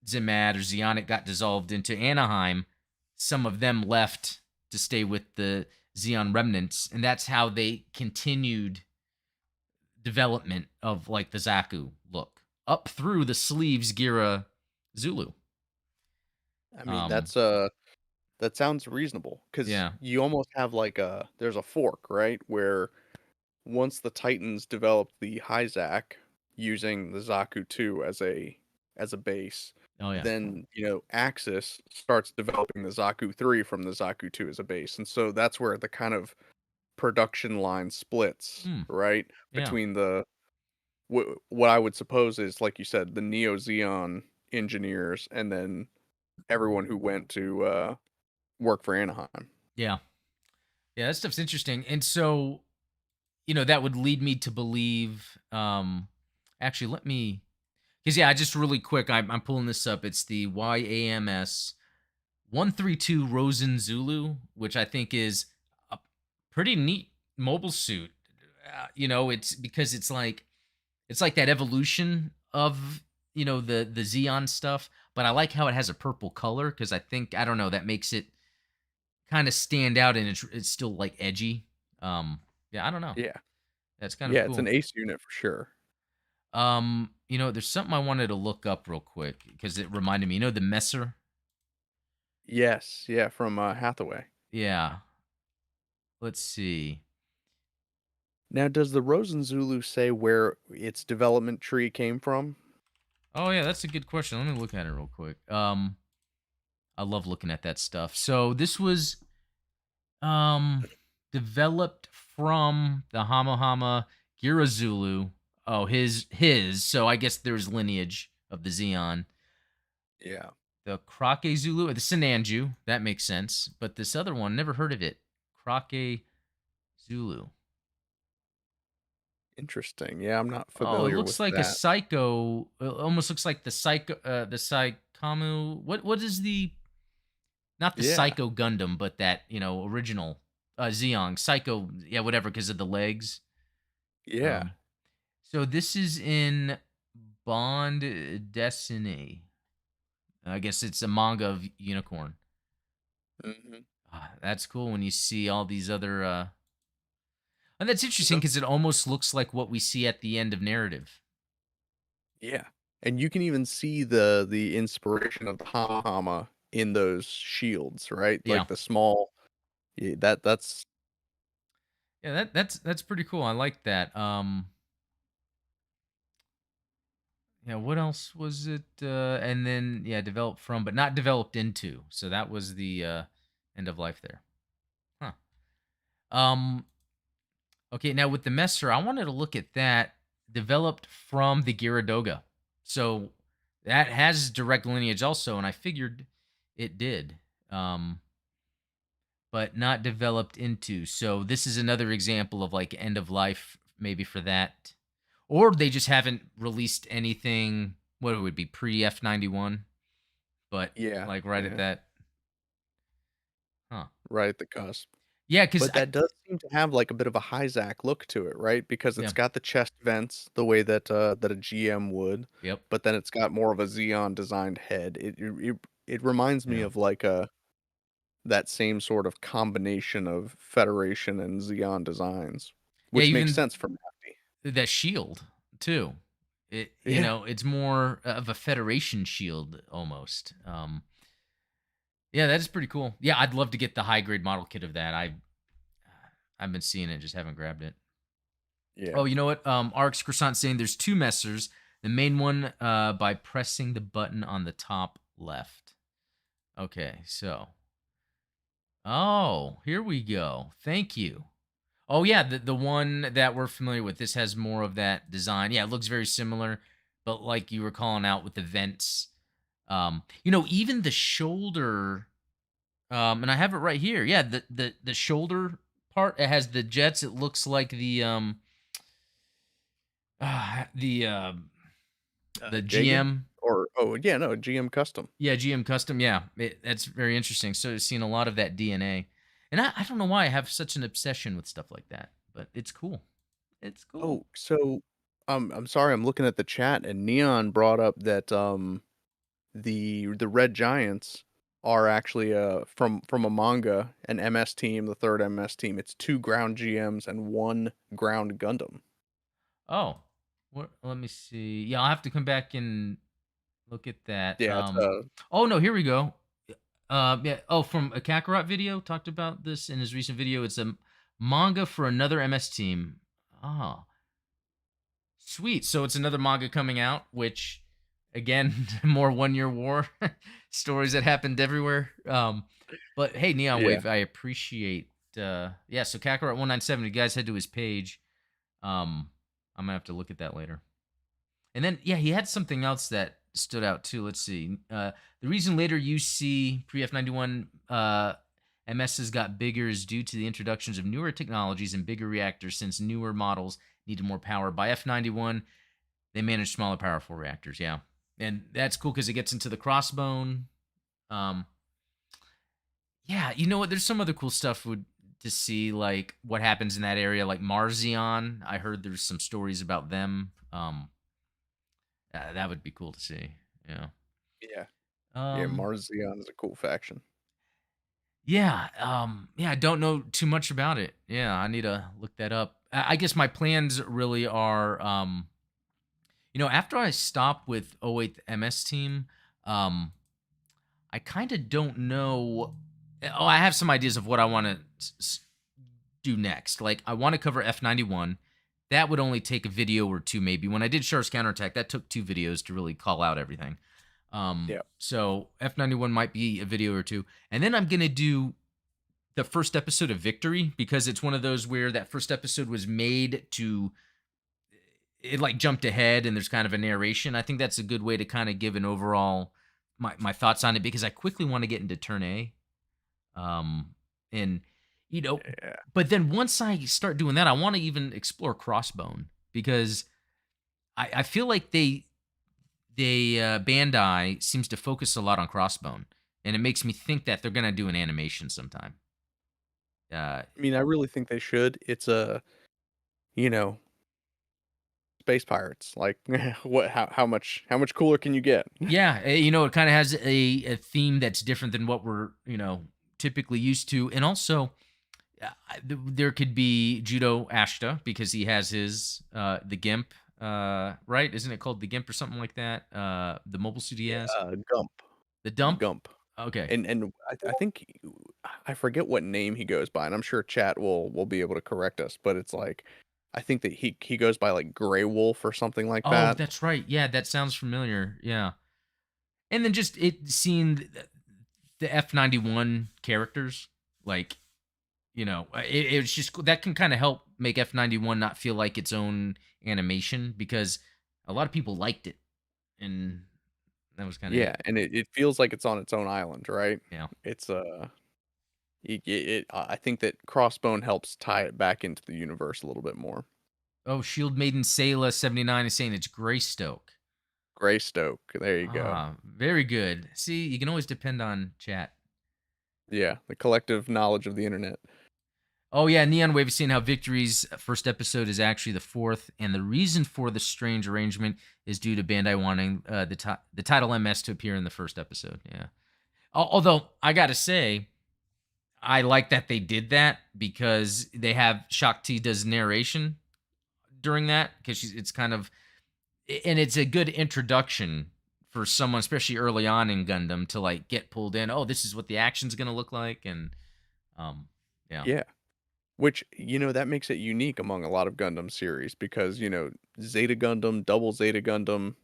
Speaker 2: Zimad or Zionic got dissolved into Anaheim, some of them left to stay with the Xeon remnants, and that's how they continued development of like the Zaku look up through the sleeves Geara Zulu.
Speaker 1: I mean,
Speaker 2: Um,
Speaker 1: that sounds reasonable because
Speaker 2: yeah,
Speaker 1: you almost have like there's a fork, right? Where once the Titans developed the Hyzak using the Zaku 2 as a base,
Speaker 2: oh yeah,
Speaker 1: then, Axis starts developing the Zaku 3 from the Zaku 2 as a base. And so that's where the kind of production line splits,
Speaker 2: mm,
Speaker 1: right?
Speaker 2: yeah,
Speaker 1: Between what I would suppose is, like you said, the Neo Zeon engineers and then everyone who went to work for Anaheim.
Speaker 2: yeah, yeah. That stuff's interesting, and so that would lead me to believe. Actually, let me, because yeah, just really quick, I'm pulling this up. It's the YAMS 132 Rosen Zulu, which I think is a pretty neat mobile suit. It's because it's like that evolution of the Xeon stuff, but I like how it has a purple color because I don't know, that makes it kind of stand out, and it's still like edgy. Yeah, I don't know.
Speaker 1: Yeah.
Speaker 2: That's kind of
Speaker 1: Yeah, it's
Speaker 2: cool.
Speaker 1: an ace unit for sure.
Speaker 2: There's something I wanted to look up real quick because it reminded me. The Messer.
Speaker 1: Yes, yeah, from Hathaway.
Speaker 2: Yeah. Let's see.
Speaker 1: Now, does the Rosen Zulu say where its development tree came from?
Speaker 2: Oh yeah, that's a good question. Let me look at it real quick. I love looking at that stuff. So this was um developed from the Hamahama Geara Zulu. Oh, his. So I guess there's lineage of the Xeon.
Speaker 1: Yeah.
Speaker 2: The Krake Zulu, the Sinanju, that makes sense. But this other one, never heard of it. Krake Zulu.
Speaker 1: Interesting. Yeah, I'm not
Speaker 2: Oh, it
Speaker 1: familiar
Speaker 2: looks
Speaker 1: with
Speaker 2: like a
Speaker 1: that.
Speaker 2: psycho. It almost looks like the Psychomu. What is the not the
Speaker 1: Yeah.
Speaker 2: Psycho Gundam, but that original Xeon Psycho? Yeah, whatever, because of the legs.
Speaker 1: Yeah.
Speaker 2: Um, so this is in Bond Destiny. I guess it's a manga of unicorn.
Speaker 1: Mhm.
Speaker 2: That's cool when you see all these other. And that's interesting
Speaker 1: No.
Speaker 2: because it almost looks like what we see at the end of narrative.
Speaker 1: Yeah. And you can even see the inspiration of the Hama in those shields, right?
Speaker 2: Yeah,
Speaker 1: Like the small that's
Speaker 2: yeah, that's pretty cool. I like that. Yeah, what else was it? And then yeah, developed from, but not developed into. So that was the end of life there. Huh. Um. Okay, now with the Messer, I wanted to look at that developed from the Geara Doga. So that has direct lineage also, and I figured it did. But not developed into. So this is another example of like end of life, maybe for that, or they just haven't released anything. What it would be pre F91, but
Speaker 1: yeah,
Speaker 2: like right at
Speaker 1: yeah,
Speaker 2: that, huh?
Speaker 1: right at the cusp.
Speaker 2: Yeah, because
Speaker 1: But
Speaker 2: I
Speaker 1: that does seem to have, like, a bit of a Hyzac look to it, right? Because it's
Speaker 2: yeah,
Speaker 1: got the chest vents the way that a GM would,
Speaker 2: yep,
Speaker 1: but then it's got more of a Xeon designed head. It reminds me
Speaker 2: yeah,
Speaker 1: of, like, that same sort of combination of Federation and Xeon designs,
Speaker 2: yeah.
Speaker 1: which makes
Speaker 2: Even
Speaker 1: sense for Mafty.
Speaker 2: that shield too. It
Speaker 1: Yeah,
Speaker 2: it's more of a Federation shield almost. Yeah, that is pretty cool. Yeah, I'd love to get the high grade model kit of that. I've been seeing it, just haven't grabbed it.
Speaker 1: yeah.
Speaker 2: Oh, you know what? RX Croissant saying there's two messers. The main one by pressing the button on the top left. Okay, so. Oh, here we go. Thank you. Oh yeah, the one that we're familiar with. This has more of that design. Yeah, it looks very similar, but like you were calling out with the vents. Even the shoulder. And I have it right here. Yeah, the shoulder part. It has the jets. It looks like the the
Speaker 1: Jagan?
Speaker 2: GM.
Speaker 1: Or oh, yeah, no, GM Custom.
Speaker 2: Yeah, GM custom. Yeah, that's very interesting. So seeing a lot of that DNA, and I don't know why I have such an obsession with stuff like that, but it's cool. It's cool.
Speaker 1: Oh, so, I'm sorry, I'm looking at the chat, and Neon brought up that, the Red Giants are actually, from a manga, an MS team, the 3rd MS team. It's 2 ground GMs and 1 ground Gundam.
Speaker 2: Oh, what? Let me see. Yeah, I'll have to come back and look at that.
Speaker 1: Yeah, it's,
Speaker 2: Oh no, here we go. Yeah. Oh, from a Kakarot video talked about this in his recent video. It's a manga for another MS team. Ah, sweet. So it's another manga coming out, which again, more 1 year war stories that happened everywhere. But hey, Neon
Speaker 1: yeah,
Speaker 2: Wave, I appreciate yeah, so Kakarot 197, you guys head to his page. I'm gonna have to look at that later. And then yeah, he had something else that stood out too. Let's see. The reason later you see pre F91 MSs got bigger is due to the introductions of newer technologies and bigger reactors since newer models needed more power. By F91, they manage smaller, powerful reactors. Yeah, and that's cool because it gets into the crossbone. Um, yeah, you know what? There's some other cool stuff to see, like what happens in that area, like Marzion. I heard there's some stories about them. That would be cool to see. Yeah.
Speaker 1: yeah. Yeah,
Speaker 2: Um.
Speaker 1: Marzion is a cool faction.
Speaker 2: Yeah. Yeah. I don't know too much about it. Yeah, I need to look that up. I guess my plans really are. After I stop with 08 MS team, um, I kind of don't know. Oh, I have some ideas of what I want to do next. Like, I want to cover F91. That would only take a video or two, maybe. When I did Shar's Counterattack, that took 2 videos to really call out everything.
Speaker 1: Yeah.
Speaker 2: So F91 might be a video or two. And then I'm going to do the first episode of Victory, because it's one of those where that first episode was made to it like jumped ahead and there's kind of a narration. I think that's a good way to kind of give an overall my thoughts on it because I quickly want to get into turn A. And you know,
Speaker 1: Yeah.
Speaker 2: but then once I start doing that, I want to even explore Crossbone because I feel like they Bandai seems to focus a lot on Crossbone, and it makes me think that they're gonna do an animation sometime. Uh,
Speaker 1: I mean, I really think they should. It's a, you know, space pirates. Like, what? How much cooler can you get?
Speaker 2: yeah, it kind of has a theme that's different than what we're typically used to, and also there could be Judo Ashta because he has his the Gimp, right? Isn't it called the Gimp or something like that? The mobile suit he
Speaker 1: Yeah,
Speaker 2: has,
Speaker 1: Gump,
Speaker 2: the Dump.
Speaker 1: Gump,
Speaker 2: Okay.
Speaker 1: and I think I forget what name he goes by, and I'm sure chat will be able to correct us. But it's like, I think that he goes by like Gray Wolf or something like
Speaker 2: Oh,
Speaker 1: that.
Speaker 2: that's right. Yeah, that sounds familiar. Yeah. And then just it seeing the F-91 characters, like, it's just that can kind of help make F-91 not feel like its own animation because a lot of people liked it. And that was kind of
Speaker 1: Yeah,
Speaker 2: it.
Speaker 1: and it feels like it's on its own island, right?
Speaker 2: Yeah.
Speaker 1: It's I think that Crossbone helps tie it back into the universe a little bit more.
Speaker 2: Oh, Shield Maiden Sayla 79 is saying it's Greystoke.
Speaker 1: Greystoke, there you go.
Speaker 2: Ah, very good. See, you can always depend on chat.
Speaker 1: Yeah, the collective knowledge of the internet.
Speaker 2: Oh yeah, Neon Wave is seeing how Victory's first episode is actually the fourth, and the reason for the strange arrangement is due to Bandai wanting the title MS to appear in the first episode. Yeah. Although I gotta say, I like that they did that because they have Shakti does narration during that because it's kind of and it's a good introduction for someone, especially early on in Gundam, to like get pulled in. Oh, this is what the action's gonna look like, and um, yeah,
Speaker 1: Yeah. Which, that makes it unique among a lot of Gundam series because, Zeta Gundam, Double Zeta Gundam,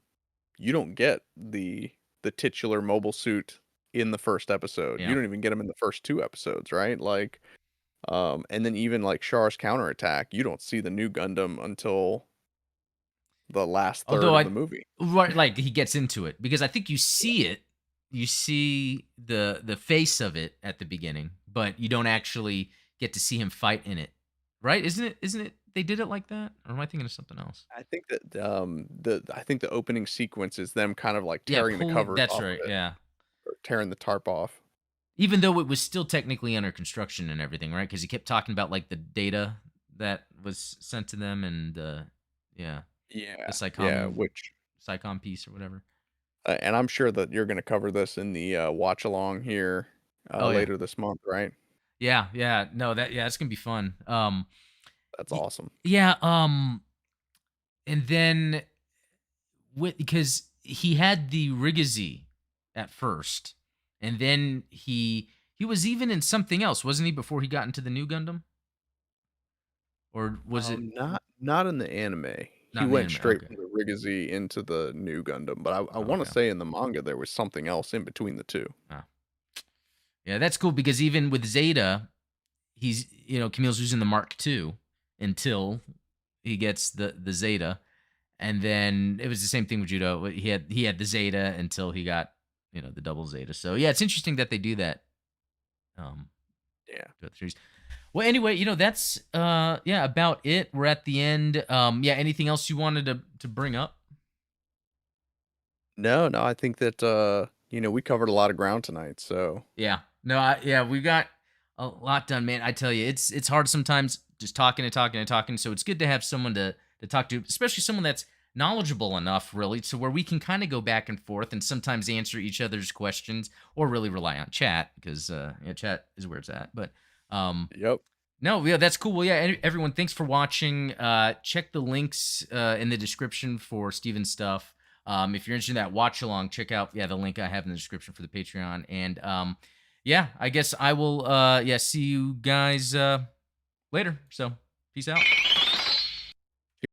Speaker 1: you don't get the titular mobile suit in the first episode. You
Speaker 2: yeah.
Speaker 1: don't even get them in the first 2 episodes, right? Like, and then even like Char's counterattack, you don't see the new Gundam until the last third
Speaker 2: Although
Speaker 1: of the
Speaker 2: I
Speaker 1: movie.
Speaker 2: right, like he gets into it because I think you see it, you see the face of it at the beginning, but you don't actually get to see him fight in it, right? Isn't it? They did it like that, or am I thinking of something else?
Speaker 1: I think that I think the opening sequence is them kind of like
Speaker 2: Yeah,
Speaker 1: tearing the
Speaker 2: pulling.
Speaker 1: covers
Speaker 2: That's
Speaker 1: off
Speaker 2: right.
Speaker 1: of it
Speaker 2: Yeah,
Speaker 1: or tearing the tarp off.
Speaker 2: even though it was still technically under construction and everything, right? Because he kept talking about like the data that was sent to them and yeah, the
Speaker 1: Yeah, yeah,
Speaker 2: Psycom piece or whatever.
Speaker 1: and I'm sure that you're gonna cover this in the, watch along here,
Speaker 2: Oh yeah,
Speaker 1: later this month, right?
Speaker 2: yeah, yeah. No, it's gonna be fun.
Speaker 1: That's
Speaker 2: Y-
Speaker 1: awesome.
Speaker 2: yeah. And then because he had the Rigazi at first, and then he was even in something else, wasn't he? Before he got into the new Gundam, or was it
Speaker 1: Not in the anime. He
Speaker 2: not in the
Speaker 1: went
Speaker 2: anime?
Speaker 1: straight
Speaker 2: Okay.
Speaker 1: from the Rigazi into the new Gundam, but I wanna
Speaker 2: Okay.
Speaker 1: say in the manga there was something else in between the 2.
Speaker 2: Ah. Yeah, that's cool because even with Zeta, he's Camille's using the Mark II until he gets the Zeta, and then it was the same thing with Judo. He had the Zeta until he got the double Zeta. So yeah, it's interesting that they do that. Um,
Speaker 1: Yeah.
Speaker 2: throughout the series. Well, anyway, that's yeah about it. We're at the end. Yeah, anything else you wanted to bring up?
Speaker 1: No, no, I think that, we covered a lot of ground tonight, so
Speaker 2: Yeah. No, yeah, we got a lot done, man. I tell you, it's hard sometimes just talking and talking and talking. So it's good to have someone to talk to, especially someone that's knowledgeable enough, really, to where we can kind of go back and forth and sometimes answer each other's questions or really rely on chat because chat is where it's at. But
Speaker 1: yep.
Speaker 2: no, yeah, that's cool. Well, yeah, everyone, thanks for watching. Check the links in the description for Steven's stuff. If you're interested in that watch along, check out the link I have in the description for the Patreon. And yeah, I guess I will see you guys later. So peace out.